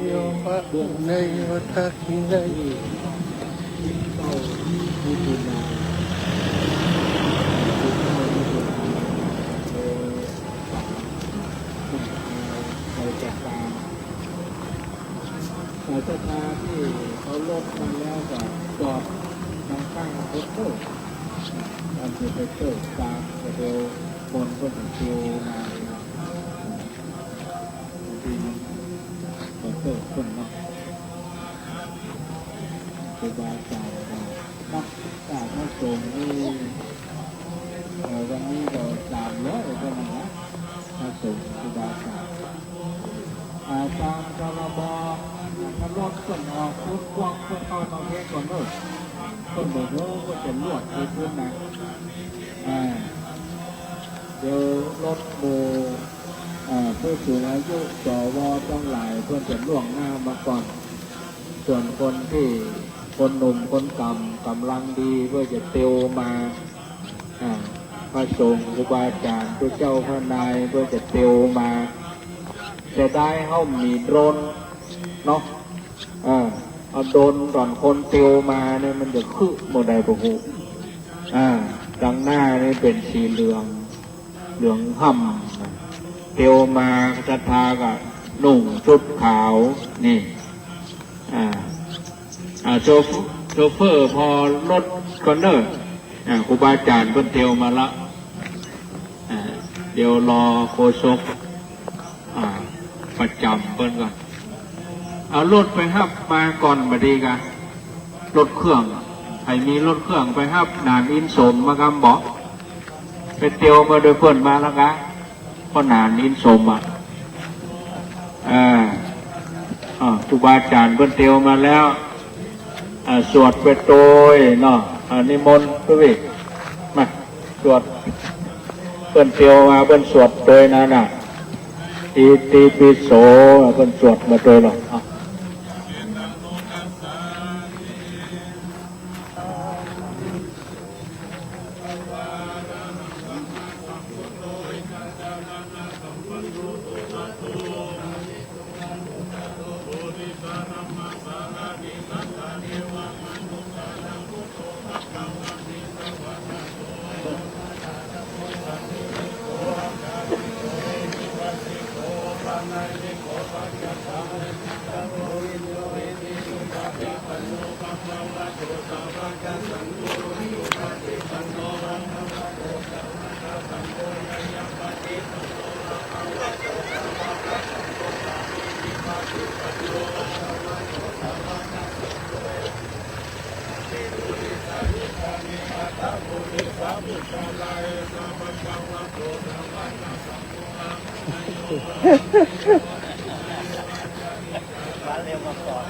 โยมะบุญในวัฏกินในสายศรัทธาที่เขาลดมาแล้วก็จอดทางข้างรถตู้ตามที่ไปเติมตามเร็วบนก็ถึงคิวมาทีไปเติมคนเนาะครูบาอาจารย์นักการพระสงฆ์นี่วันนี้ก็300ก็นะพระสงฆ์ครูบาอาจารย์ตามกระบอกมันรถส่วนออกพุทธกว้างพุทธเข้ามาเพ่ก่อนเลยต้นเบอร์โน้ก็จะลวดไปพื้นนะเดี๋ยวรถโบผู้สูงอายุสวต้องหลายเพื่อจะล่วงหน้ามาก่อนส่วนคนที่คนหนุ่มคนกำลังดีเพื่อจะเตียวมาพระสงฆ์ครูบาอาจารย์พระเจ้าพระนายเพื่อจะเตียวมาจะได้เข้ามีโดรนเนาะเอาโดนตอนคนเตียวมาเนี่ยมันจะคึโมไดปะหูดังหน้านี่เป็นสีเหลืองห่ำเตียวมาศรัทธากับหนุ่มชุดขาวนี่โชเฟอร์พอรถคอนเนอร์ครูบาอาจารย์เพิ่นเตียวมาละเดี๋ยวรอโคศกประจำเพิ่นก่อนเอารถไปฮับมาก่อนมาดีกันรถเครื่องใครมีรถเครื่องไปฮับนานอินสมมากำบอกไปเตียวมาโดยเพิ่นมาแล้วกันเพราะนานอินสมครูบาอาจารย์เพิ่นเตียวมาแล้วสวดไปโดยเนาะนิมนต์ด้วยมาสวดเพิ่นเตียวมาเพิ่นสวดโดยนั่นน่ะอิติปิโสเพิ่นสวดมาโดยหรอกเร็วมาก่อน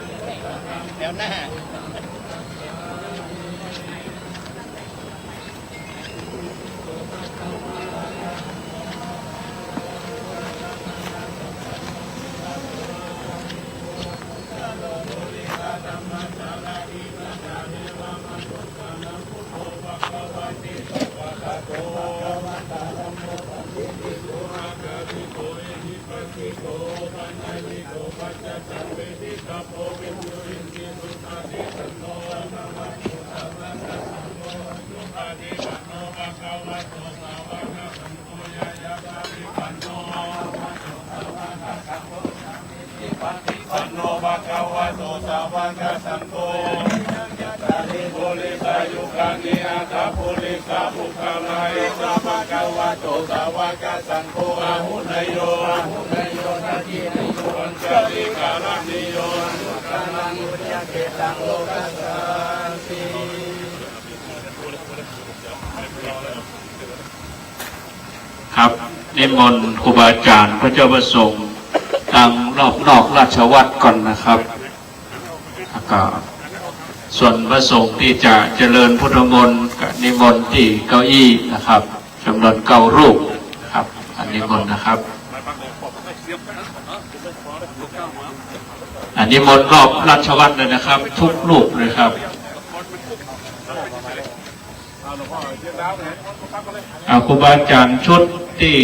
แล้วหน้า สันโนภะคะวะโตสาวกสังโฆปุริสายุคานิอาคาปุริสาภุคาลายสัพพะคะวะโตสาวกสังโฆอาหุนโยทัจจินโยอัญชลิกาลนิโยนุกาลังอุญญเกตังโลกัสสันติครับนิมนต์ครูบาอาจารย์พระเจ้าประสงค์ทางรอบนอกราชวัตรก่อนนะครับแล้วก็ส่วนพระสงฆ์ที่จะเจริญพุทธมนต์กับนิมนต์ที่เก้าอี้นะครับจำนวน9 รูปครับอันนิมนต์นะครับอันนิมนต์รอบราชวัตรเลยนะครับทุกรูปเลยครับครูบาอาจารย์ชุดที่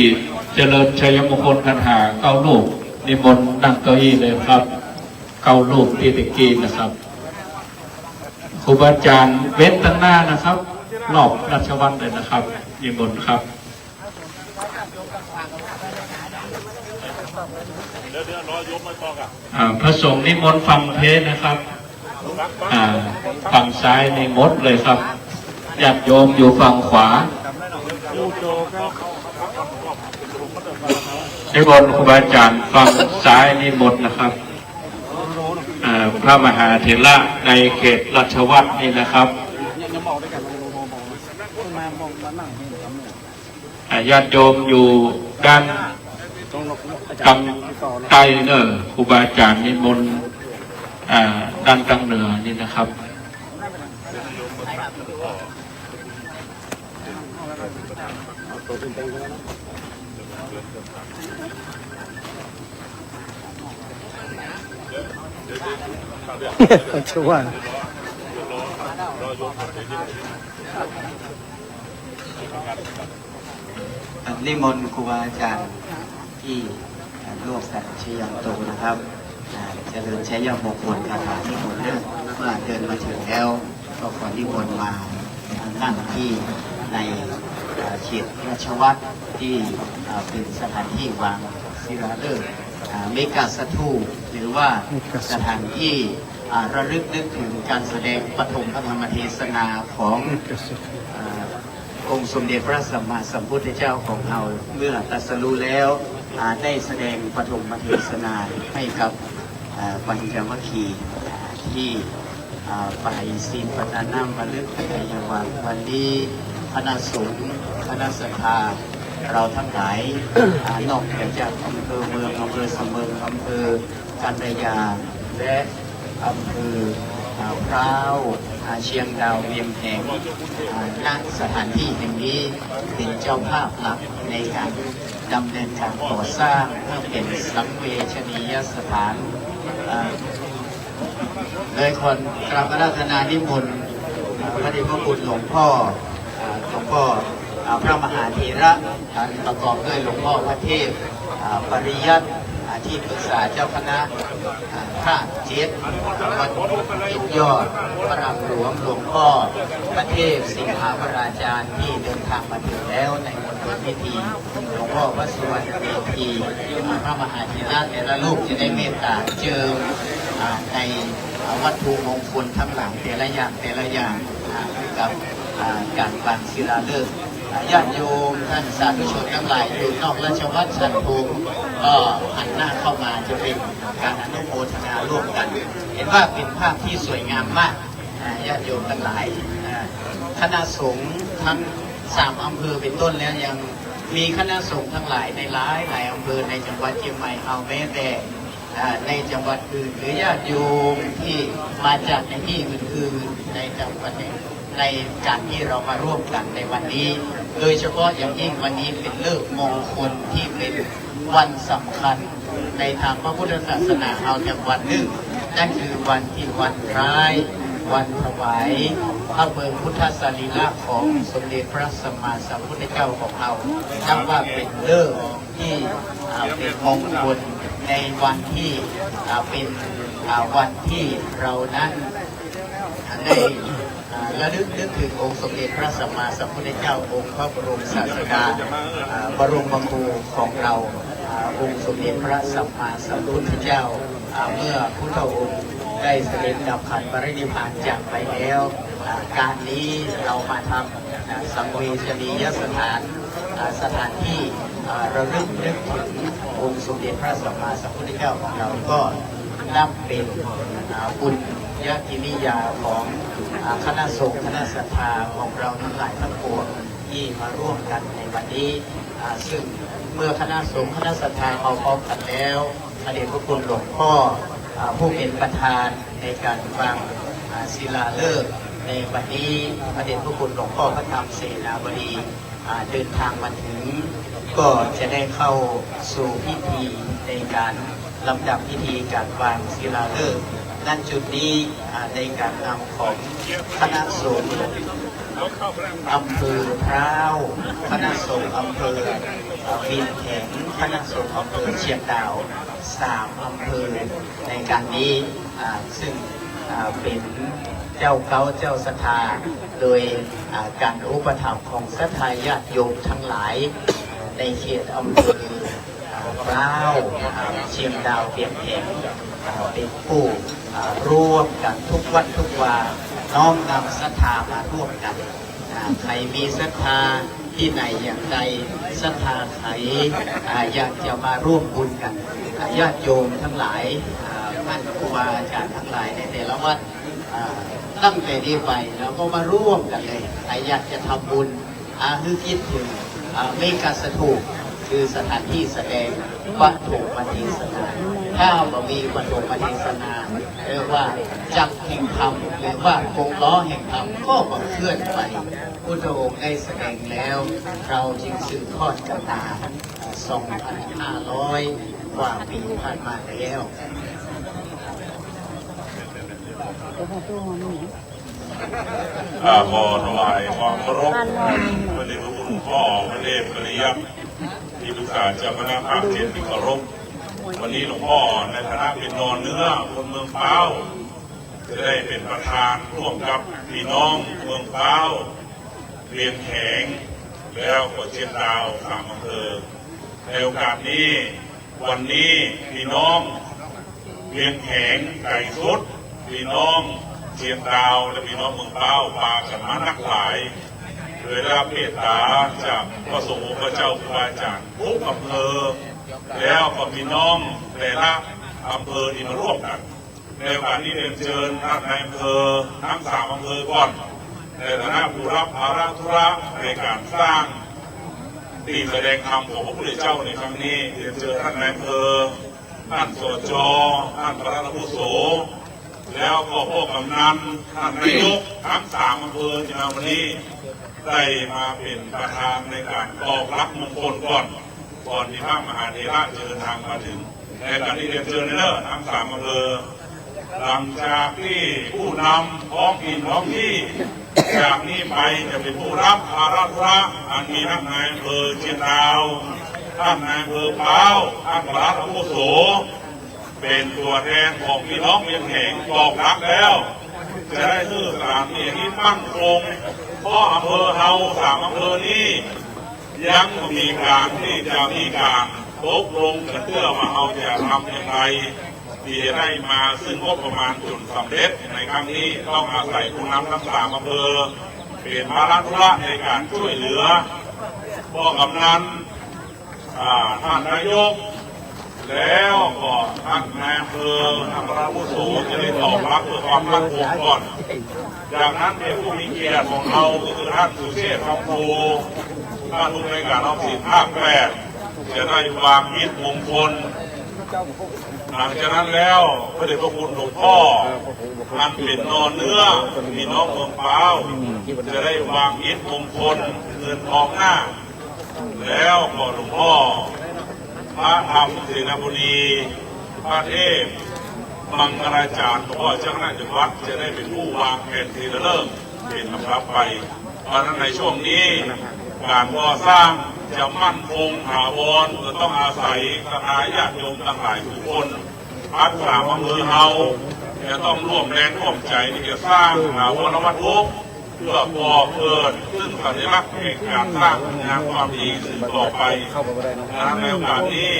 เจริญชัยมงคลคาถา9 รูป นิมนต์นั่งเก้าอี้เลยครับเก้ารูปที่ตะกี้นะครับครูบาอาจารย์เว้นตั้งหน้านะครับรอบราชวัตรเลยนะครับนิมนต์ครับพระสงฆ์นิมนต์ฟังเทศนะครับฝั่งซ้ายในงดเลยครับญาติโยมอยู่ฝั่งขวานิมนต์ครูบาอาจารย์ฝั่งซ้ายนิมนต์นะครับพระมหาเถระในเขตราชวัตรนี่นะครับญาติโยมอยู่ด้านทางใต้เนอครูบาอาจารย์นิมนต์ด้านทางเหนือนี่นะครับชัวร์นิมนต์ครูบาอาจารย์ที่ร่วมกันชัยยันโตนะครับเจริญชัยมงคลคาถานิมนต์เรื่องเมื่อเดินมาถึงแล้วก็ขอนิมนต์มานั่งที่ในเขตราชวัตรที่เป็นสถานที่วางศิลาฤกษ์เมกาสถูปหรือว่าสถานที่ระลึกนึกถึงการแสดงปฐมพระธรรมเทศนาขององค์สมเด็จพระสัมมาสัมพุทธเจ้าของเราเมื่อตรัสรู้แล้วได้แสดงปฐมเทศนาให้กับปัญจวัคคีย์ที่ไปศีลปทานามระลึกในวันนี้คณะสงฆ์คณะศรัทธาเราทั้งหลายนอกจากอำเภอเมืองอำเภอเสมิงอำเภอกันดยาและอำเภอพร้าวเชียงดาวเวียงแหงณสถานที่แห่งนี้เป็นเจ้าภาพหลักในการดำเนินการก่อสร้างเพื่อเป็นสังเวชนียสถานเลยคนกราบอาราธนานิมนต์พระเดชพระคุณหลวงพ่อพระมหาเถระประกอบด้วยหลวงพ่อพระเทพปริยัติที่ปรึกษาเจ้าคณะข้าเจ็ดวัดจิตยอดพระรามหลวงหลวงพ่อพระเทพสิงหาพระราชาที่เดินทางมาถึงแล้วในมณฑลพิธีหลวงพ่อพระสุวรรณเมธีพระมหาเถระแต่ละลูกจะได้เมตตาเจิมในวัตถุมงคลทั้งหลังแต่ละอย่างกับการวางศิลาฤกษ์ญาติโยมท่านสาธุชนทั้งหลายอยู่นอกราชวัตรชั้นภูมิก็หันหน้าเข้ามาจะเป็นการอนุโมทนาร่วมกันเห็นว่าเป็นภาพที่สวยงามมากญาติโยมทั้งหลายคณะสงฆ์ทั้ง3 อำเภอเป็นต้นแล้วยังมีคณะสงฆ์ทั้งหลายในหลายอำเภอในจังหวัดเชียงใหม่เอาแม้แต่ในจังหวัดอื่นหรือญาติโยมที่มาจากในที่อื่นๆในจังหวัดในการที่เรามาร่วมกันในวันนี้โดยเฉพาะอย่างยิ่งวันนี้เป็นฤกษ์มงคลที่เป็นวันสำคัญในทางพระพุทธศาสนาเอาจากวันหนึ่งนั่นคือวันที่วันคล้ายวันถวายพระเพลิงพุทธสรีระของสมเด็จพระสัมมาสัมพุทธเจ้าของเรานับว่าเป็นฤกษ์ที่เป็นมงคลในวันที่เป็นวันที่เรานั้นได้ระลึกนึกถึงองค์สมเด็จพระสัมมาสัมพุทธเจ้าองค์พระบรมศาสดาบรมครูของเราองค์สมเด็จพระสัมมาสัมพุทธเจ้าเมื่อพุทธองค์ได้เสด็จดับขันปรินิพพานจากไปแล้วการนี้เรามาทำสังเวชนียสถานที่ระลึกนึกถึงองค์สมเด็จพระสัมมาสัมพุทธเจ้าของเราก็นับเป็นบุญญาตินิยาของคณะสงฆ์คณะศรัทธาของเราทั้งหลายทั้งปวงที่มาร่วมกันในวันนี้ซึ่งเมื่อคณะสงฆ์คณะศรัทธามาพร้อมกันแล้วพระเดชพระคุณหลวงพ่อผู้เป็นประธานในการวางศิลาฤกษ์ในวันนี้พระเดชพระคุณหลวงพ่อพระธรรมเสนาบดีเดินทางมาถึงก็จะได้เข้าสู่พิธีในการลำดับพิธีการวางศิลาฤกษ์นั่นจุดนี้ในการนำของคณะสงฆ์ อำเภอพร้าวคณะสงฆ์อำเภอเวียงแข็งคณะสงฆ์อำเภอเชียงดาว3 อำเภอในการนี้ซึ่งเป็นเจ้าเก้าเจ้าศรัทธาโดยการอุปถัมภ์ของศรัทธาญาติโยมทั้งหลายในเขตอำเภอพร้าวเชียงดาวเวียงแข็งเป็นผู้ร่วมกันทุกวัดทุกวาน้อมนำศรัทธามาร่วมกันใครมีศรัทธาที่ไหนอย่างใดศรัทธาใครอยากจะมาร่วมบุญกันญาติโยมทั้งหลายท่านครูบาอาจารย์ทั้งหลายในแต่ละวัดตั้งแต่นี้ไปเราก็มาร่วมกันเลยใครอยากจะทำบุญคือคิดถึงเมกาสถูปคือสถานที่แสดงวัตถุปฏิสนาถ้าบ่มีวัตถุปฏิสนาเรียกว่าจักรแห่งธรรมหรือว่ากงล้อแห่งธรรมก็บ่เคลื่อนไปพุทธองค์ได้แสดงแล้วเราจึงสืบทอดกันมา 2,500 กว่าปีผ่านมาแล้วขอถวายความเคารพพระเดชพระคุณพ่อพระเดชปริยัติที่ปรึกษาเจ้าคณะภาค7ที่เคารพวันนี้หลวงพ่อในฐานะเป็นนอนเนื้อคนเมืองเป้าจะได้เป็นประธานร่วมกับพี่น้องเมืองเป้าเวียงแข็งแล้วก็เชียงดาว3 อำเภอในโอกาสนี้วันนี้พี่น้องเวียงแข็งไก่สุดพี่น้องเชียงดาวและพี่น้องเมืองเป้าปากันมานักหลายโดยได้รับเมตตาจากพระสงฆ์พระเจ้าครูบาอาจารย์ทุกอำเภอแล้วก็พี่น้องแต่ละอำเภอที่มาร่วมกันในโอกาสนี้เรียนเชิญท่านนายอำเภอทั้ง3 อำเภอก่อนในฐานะผู้รับภาระธุระในการสร้างที่แสดงธรรมของพระพุทธเจ้าในครั้งนี้เรียนเชิญท่านนายอำเภอท่านสจ.ท่านประธานอาวุโสแล้วก็พวกกำนันท่านนายกทั้ง3 อำเภอที่มาวันนี้ได้มาเป็นประธานในการตอกรับมงคลก่อนที่พระมหาเถระจะเดินทางมาถึงในการที่เรียนเชิญเนอทั้ง3 อำเภอหลังจากที่ผู้นำท้องถิ่นท้องที่จากนี้ไปจะเป็นผู้รับภาระธุระอันมีท่านนายอำเภอเชียงดาวท่านนายอำเภอพร้าวท่านประหลัดอาวุโสเป็นตัวแทนของพี่น้องเวียงแข็งตอกรับแล้วจะได้ชื่อสถานที่นี้มั่นคงเพราะอำเภอเฮา3 อำเภอนี้ยังมีการที่จะมีการตกลงกันเพื่อว่าเราจะทำอย่างไรที่จะได้มาซึ่งงบประมาณจนสำเร็จในครั้งนี้ต้องอาศัยผู้นำทั้ง3 อำเภอเป็นภาระธุระในการช่วยเหลือพ่อกำนันท่านนายกแล้วก็ท่านนายอำเภอท่านประหลัดอาวุโสจะได้ตอบรับเพื่อความมั่นคงก่อนจากนั้นเป็นผู้มีเกียรติของเราก็คือท่านสุเชษฐ์คำภูท่านผู้ในการออมสินภาค8จะได้วางมิตรมงคลหลังจากนั้นแล้วพระเดชพระคุณหลวงพ่อท่านเป็นนอนเนื้อพี่น้องเมืองเป้าจะได้วางมิตรมงคลเงินทองหน้าแล้วก็หลวงพ่อพระธรรมเสนาบดีพระเทพมังคลาจารย์หลวงพ่อเจ้าคณะจังหวัดจะได้เป็นผู้วางแผนทีละเริ่มเป็นลำดับไปเพราะฉะนั้นในช่วงนี้การก่อสร้างจะมั่นคงถาวรก็ต้องอาศัยศรัทธาญาติโยมทั้งหลายทุกคนทั้ง3 อำเภอเฮาจะต้องร่วมแรงร่วมใจที่จะสร้างถาวรวัตถุเพื่อก่อเกิดซึ่งสัญลักษณ์แห่งการสร้างงานความดีสืบต่อไปในโอกาสนี้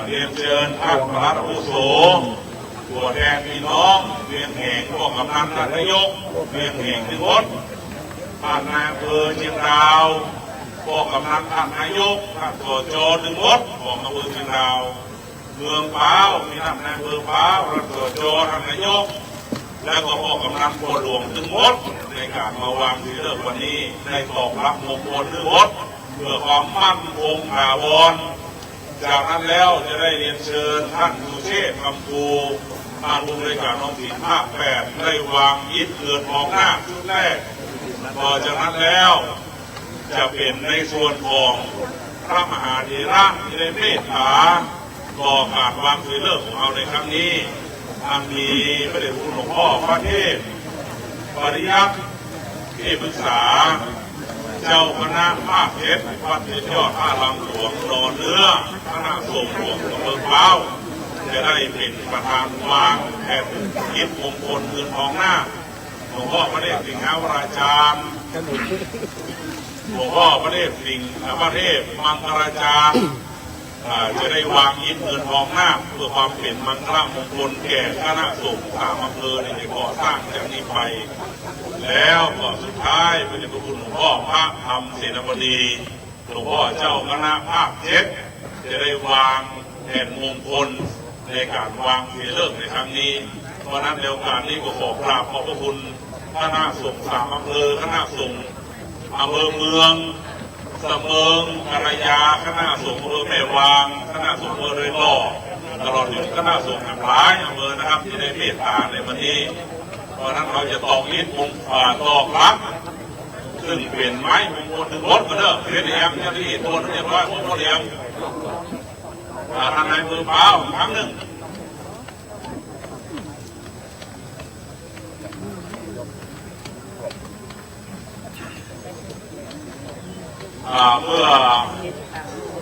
เรียนเชิญท่านประหลัดอาวุโสตัวแทนพี่น้องเวียงแข็งพวกกำนันท่านนายกเวียงแข็ง1 วัดท่านนายอำเภอเชียงดาวพวกกำนันท่านนายกท่านสจ1 วัดของอำเภอเชียงดาวเมืองเป้ามีท่านนายอำเภอเป้าท่านสจท่านนายกและก็พวกกำนันบัวหลวง1 วัดในการมาวางที่เลิกวันนี้ได้ตอกรับมงคล1 วัดเพื่อความมั่นคงถาวรจากนั้นแล้วจะได้เรียนเชิญท่านสุเชษฐ์คำภูท่านผู้ในการออมสินภาค8ได้วางอิฐเกิดทองหน้าชุดแรกต่อจากนั้นแล้วจะเป็นในส่วนของพระมหาเถระที่ได้เมตตาต่อการวางที่เลิกของเราในครั้งนี้ทางมีพระเดชพระคุณหลวงพ่อพระเทพปริยัติ ที่ปรึกษาเจ้าคณะภาคเจ็ดวัดเจ็ดยอดท่าลังหลวงนอนเนื้อคณะสงฆ์หลวงอำเภอเป้าจะได้เป็นประธานวางแผ่นอิฐมงคลเงินทองหน้าหลวงพ่อพระเดชสิงห์วราจารย์หลวงพ่อพระเดชสิงห์พระเทพมังคลาจารย์จะได้วางอิฐเงินทองหน้าเพื่อความเป็นมังคลมงคลแก่คณะสงฆ์3 อำเภอในก่อสร้างจากนี้ไปแล้วก็สุดท้ายเป็นพระคุณหลวงพ่อพระธรรมเสนาบดีหลวงพ่อเจ้าคณะภาคเจ็ดจะได้วางแผ่นมงคลในการวางเสียเลิกในครั้งนี้เพราะนั้นในโอกาสนี้ก็ขอกราบขอบพระคุณคณะสงฆ์3 อำเภอคณะสงฆ์อำเภอเมืองเสมิงกระยาคณะสงฆ์อำเภอแม่วางคณะสงฆ์อำเภอเรนล่อตลอดถึงคณะสงฆ์หลายอำเภอนะครับที่ได้เมตตาในวันนี้เพราะนั้นเราจะตอกอิฐตอกรับซึ่งเป็นไม้มงคลถึงรถก็เด้อเป็นเรียงจะที่ตัวเรียบร้อยมงคลเรียงทางในมือเปล่าครั้งหนึ่งเมื่อ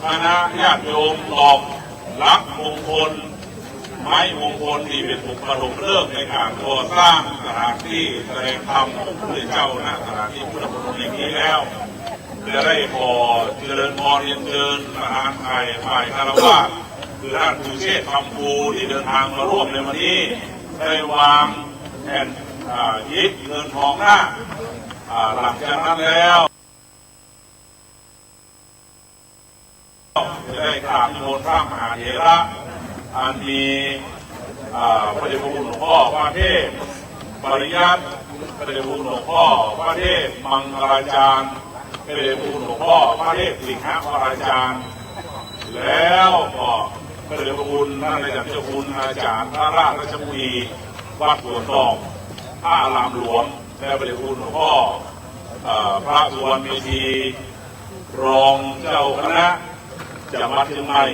คณะญาติโยมตอกรับมงคลไม้มงคลที่เป็นปฐมฤกษ์ในการก่อสร้างสถานที่แสดงธรรมหรือเจ้าหน้าสถานที่พุทธมณฑลแห่งนี้แล้วจะได้ขอเจริญพรเรียนเชิญประธานฝ่ายคารวะคือท่านภูเชษฐ์คำภูที่เดินทางมาร่วมในวันนี้ได้วางแผ่นอิฐเงินทองหน้าหลังจากนั้นแล้วจะได้กราบนิมนต์พระมหาเถระอันมีพระเดชพระคุณหลวงพ่อพระเทพปริยัติพระเดชพระคุณหลวงพ่อพระเทพมังคลาจารย์พระเดชพระคุณหลวงพ่อพระเทพสิงห์วราจารย์แล้วก็พระเดชพระคุณท่านอาจารย์เจ้าคุณอาจารย์พระราชบุรีวัดสวนทองพระอารามหลวงและพระเดชพระคุณหลวงพ่อพระสุวรรณเมธีรองเจ้าคณะจังหวัดเชียงใหม่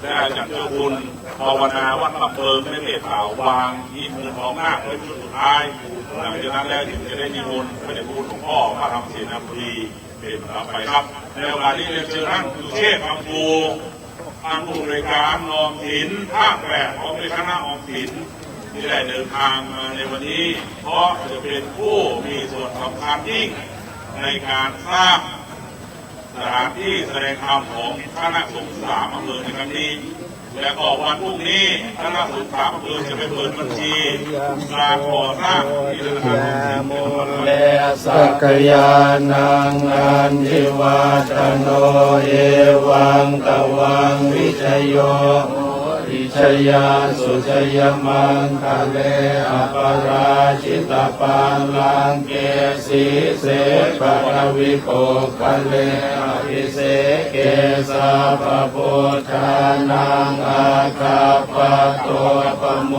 และอาจารย์เจ้าคุณภาวนาวัดลำเพิงได้เมตตาวางอิฐเงินทองหน้าเป็นชุดสุดท้ายหลังจากนั้นแล้วถึงจะได้นิมนต์พระเดชพระคุณหลวงพ่อพระธรรมเสนาบดีเป็นต่อไปครับในโอกาสนี้เรียนเชิญท่านสุเชษฐ์คำภูท่านผู้บริการออมสินภาค8ของคณะออมสินที่ได้เดินทางมาในวันนี้เพราะจะเป็นผู้มีส่วนสำคัญยิ่งในการสร้างสถานที่แสดงธรรมของคณะสงฆ์3 อำเภอในครั้งนี้และก็วันพรุ่งนี้คณะสงฆ์3 อำเภอจะไปเปิดบัญชีการก่อสร้างที่ธนาคารออมสิน เลสักยานังอันทิวัตโนเอวังตวังวิชโยวิชยาสุชยมังคะเลอปราชิตปังลังเกสีเสปะวิโกคะเลอภิเสเกสะปะโพธานังอาคาปะโตปะโม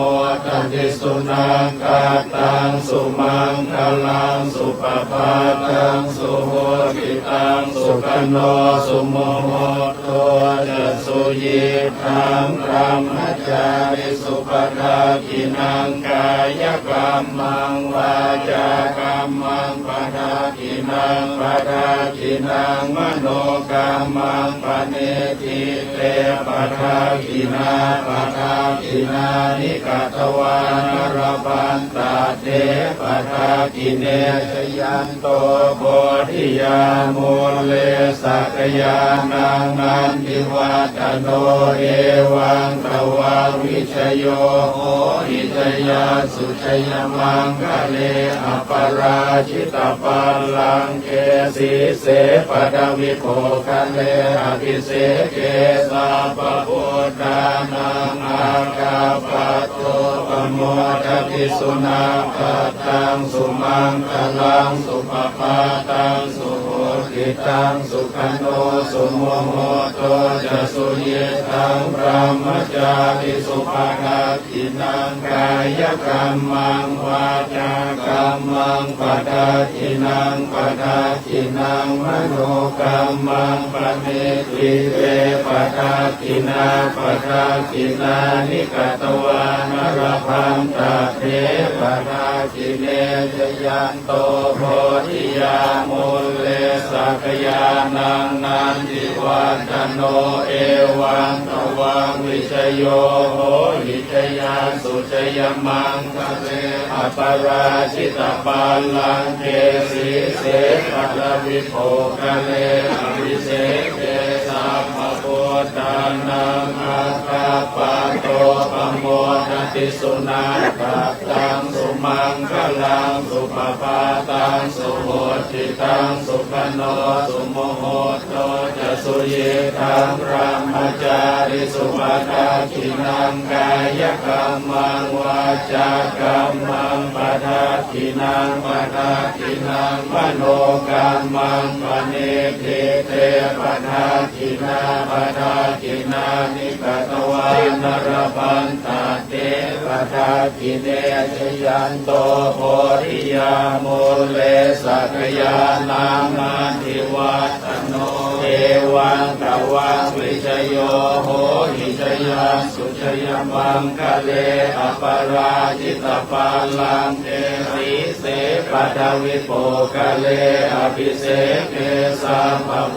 ทันติสุนังกาตังสุมังคลังสุปปาตังสุโหติตังสุขโนสุโมโหโตจะสุยิทังพระมจาริสุปทากินังกายกรรมังวาจากรรมังปทากินังปทากินังมโนกรรมังปเนติเตปทากินาปทากินานิกัตวานรปันตาเตปทากิเนชยันโตโพธิยามูเลสักยานังนันทิวัตโนเอวังตวังวิชโยโหหิชยาสุชยมังคะเลอปราชิตปัลลังเกสีเสปดวิโภคะเลอภิเสเกสะปะโพธานังอาคาปะโตปะโมทัพพิสุนาคตังสุมังคลังสุปปาตังสุโห กิตังสุขันโนสุโมโหโตจะสุเยตังพระมจาริสุภาคินังกายกรรมังวาจากรรมังปะทาทินังปะทาทินังมโนกรรมังปะเนติเวปะทาทินาปะทาทินานิกตวานรพันตาเทปะทาทิเนจยันโตโพธิยามุลเลสักยานังนันทิวัตโนเอวังตวังวิชโยโหหิจยาสุจยมังคะเลอปราชิตปาลังเกสีเสปัลวิโภคะเลอภิเศษเกสัพพโพธานังอาคาปะโตปโมทติสุนาตัตังสุมังคลังสุปปาตังสุโหติตังสุขโนสุโมโหโตจะสุเยธังพระมจาริสุภาคินังกายกรรมังวาจากรรมังปะทาทินังปะทาทินังมโนกรรมังปะเนติเตปะทาทินาปะทาทินานิกตวานรพันตาเตปะทาทิเนชยันโตโพธิยามุลเลสักยานังนันทิวัตโนเอวังตวังวิชโยโหหิจยาสุจยมังคะเลอปราจิตปาลังเทสีเสปัทวิโภคะเลอภิเศษเกสัมภโพ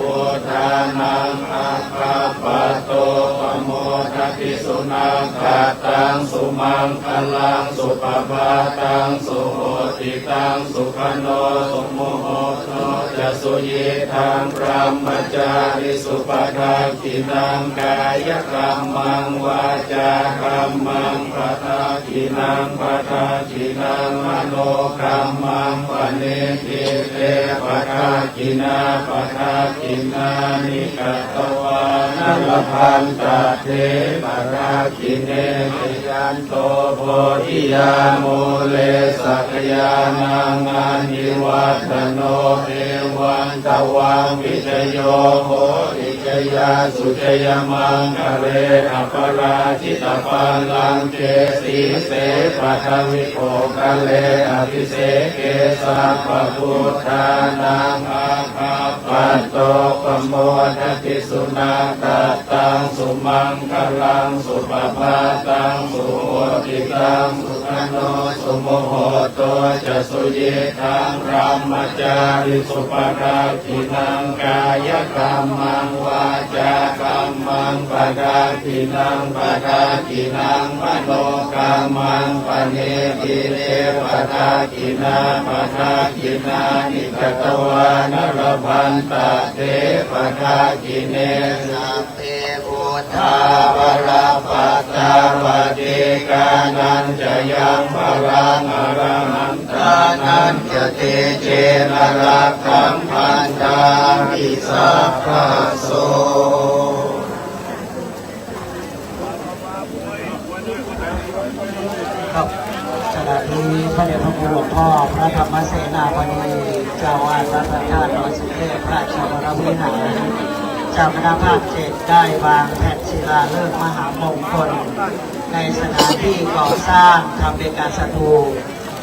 ธานังอาคาปะโตปโมทติสุนังขาตังสุมังคลังสุปปาตังสุโหติตังสุขโนสุโมโหโตจะสุเยธังพระมจาริสุปทาคินังกายกรรมังวาจากรรมังปะทาคินังปะทาคินังมโนกรรมังปะเนติเตปะทาคินาปะทาคินานิกตวานรพันตาเทปะทาคิเนชยันโตโพธิยามุลเลสักยานังอานิวัตโนเอวังตวังวิชโยโหหิจยาสุจยมังคะเลอปราชิตปาลังเกสีเสปัทวิโภคะเลอภิเศษเกสัพพพุทธานังอาคาปัตโตปโมทติสุนาตัตังสุมังคลังสุปปาตังสุโหติตังสุขโนสุโมโหโตจะสุเยธังพระมจาริสุปทาคินังกายกรรมังวาจากรรมังปะทาคินังปะทาคินังมโนกรรมังปะเนติเตปะทาคินาปะทาคินานิกตวานรพันตาเตปะทาคิเนสัพเพพุทธาภระปัตตาวเดกานันจะยังพลังอรหันตานันจะเตเจนะรักขังพันธามิสัพพะโสครับขณะนี้พระเดชพระคุณหลวงพ่อพระธรรมเสนาบดีเจ้าวาดวัดพระธาตุดอยสุเทพราชวรวิหารเจ้าคณะภาค7ได้วางแผ่นศิลาฤกษ์มหามงคลในสถานที่ก่อสร้างทำเป็นการสถูป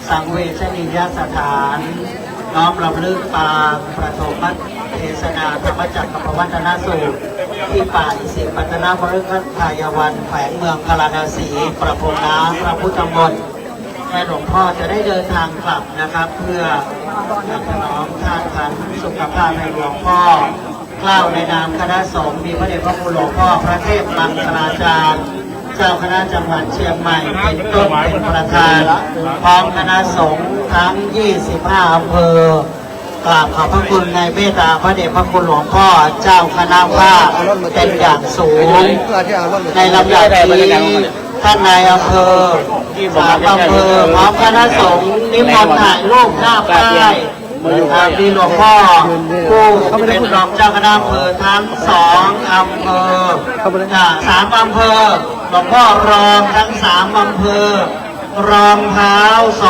สังเวชนียสถานน้อมรำลึกปางประถมเทศนาธรรมจักรกับวัฒนสูตรที่ป่าอิสิปัตนบริคัทายวันแขวงเมืองกาฬนาสีประพงน้ำพระพุทธมนต์และหลวงพ่อจะได้เดินทางกลับนะครับเพื่อถนอมทานขันสุขภาพให้หลวงพ่อกล่าวในนามคณะสงฆ์มีพระเดชพระคุณหลวงพ่อพระเทพมังคลาจารย์เจ้าคณะจังหวัดเชียงใหม่เป็นต้นเป็นประธานพร้อมคณะสงฆ์ทั้ง25อำเภอกราบขอบพระคุณในเมตตาพระเดชพระคุณหลวงพ่อเจ้าคณะว่าเป็นอย่างสูงในลำดับนี้ท่านนายอำเภอ3อำเภอพร้อมคณะสงฆ์นิมนต์ถ่ายรูปหน้าป้ายมีหลวงพ่อผู้เป็นรองเจ้าคณะอำเภอทั้ง2อำเภอ3อำเภอหลวงพ่อรองทั้ง3อำเภอรองเท้า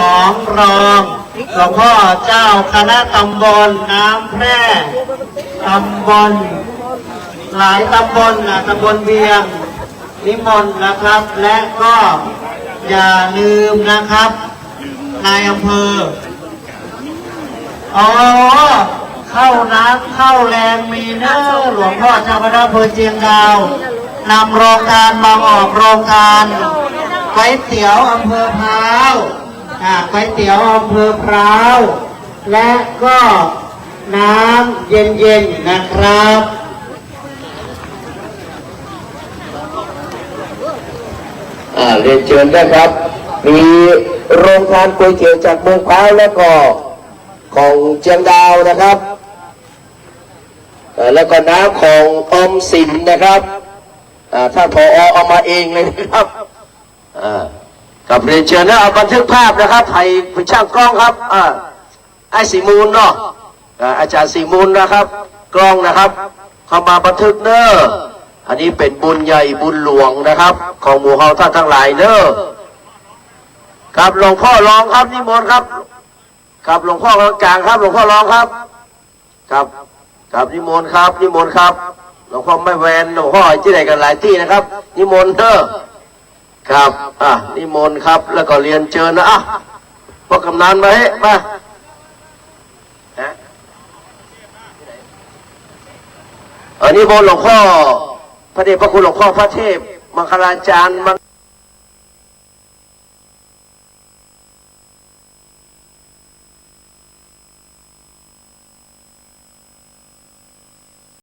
2รอง หลวงพ่อเจ้าคณะตำบลน้ำแพร่ตำบลหลายตำบลตำบลเวียงนิมนต์นะครับ และก็อย่าลืมนะครับนายอำเภอเข้าน้ำเข้าแรงมีเน้อหลวงพ่อเจ้าคณะอำเภอเชียงดาวนำโรงการมาออกโรงการก๋วยเตี๋ยวอำเภอพร้าวก๋วยเตี๋ยวอำเภอพร้าวและก็น้ำเย็นๆนะครับเรียนเชิญนะครับมีโรงทานก๋วยเตี๋ยวจากเมืองพร้าวแล้วก็ของเชียงดาวนะครับแล้วก็น้ำของอมสินนะครับถ้าพอเอามาเองเลยนะครับกับเรียนเชิญนะเอาบันทึกภาพนะครับให้ผู้ช่างกล้องครับไอ้สีมูลเนาะอาจารย์สีมูลนะครับกล้องนะครับเข้ามาบันทึกเนอะอันนี้เป็นบุญใหญ่บุญหลวงนะครับของหมู่เฮาท่านทั้งหลายเนอะครับหลวงพ่อรองครับนิมนต์ครับครับหลวงพ่อกลางครับหลวงพ่อรองครับครับนิมนต์ครับนิมนต์ครับหลวงพ่อไม่แวนหลวงพ่อที่ไหนกันหลายที่นะครับนิมนต์เนอะครับนิมนต์ครับแล้วก็เรียนเชิญนะพ่อกำนันมาให้มาอันนี้บนหลวงพ่อพระเดชพระคุณหลวงพ่อพระเทพมังคลาจารย์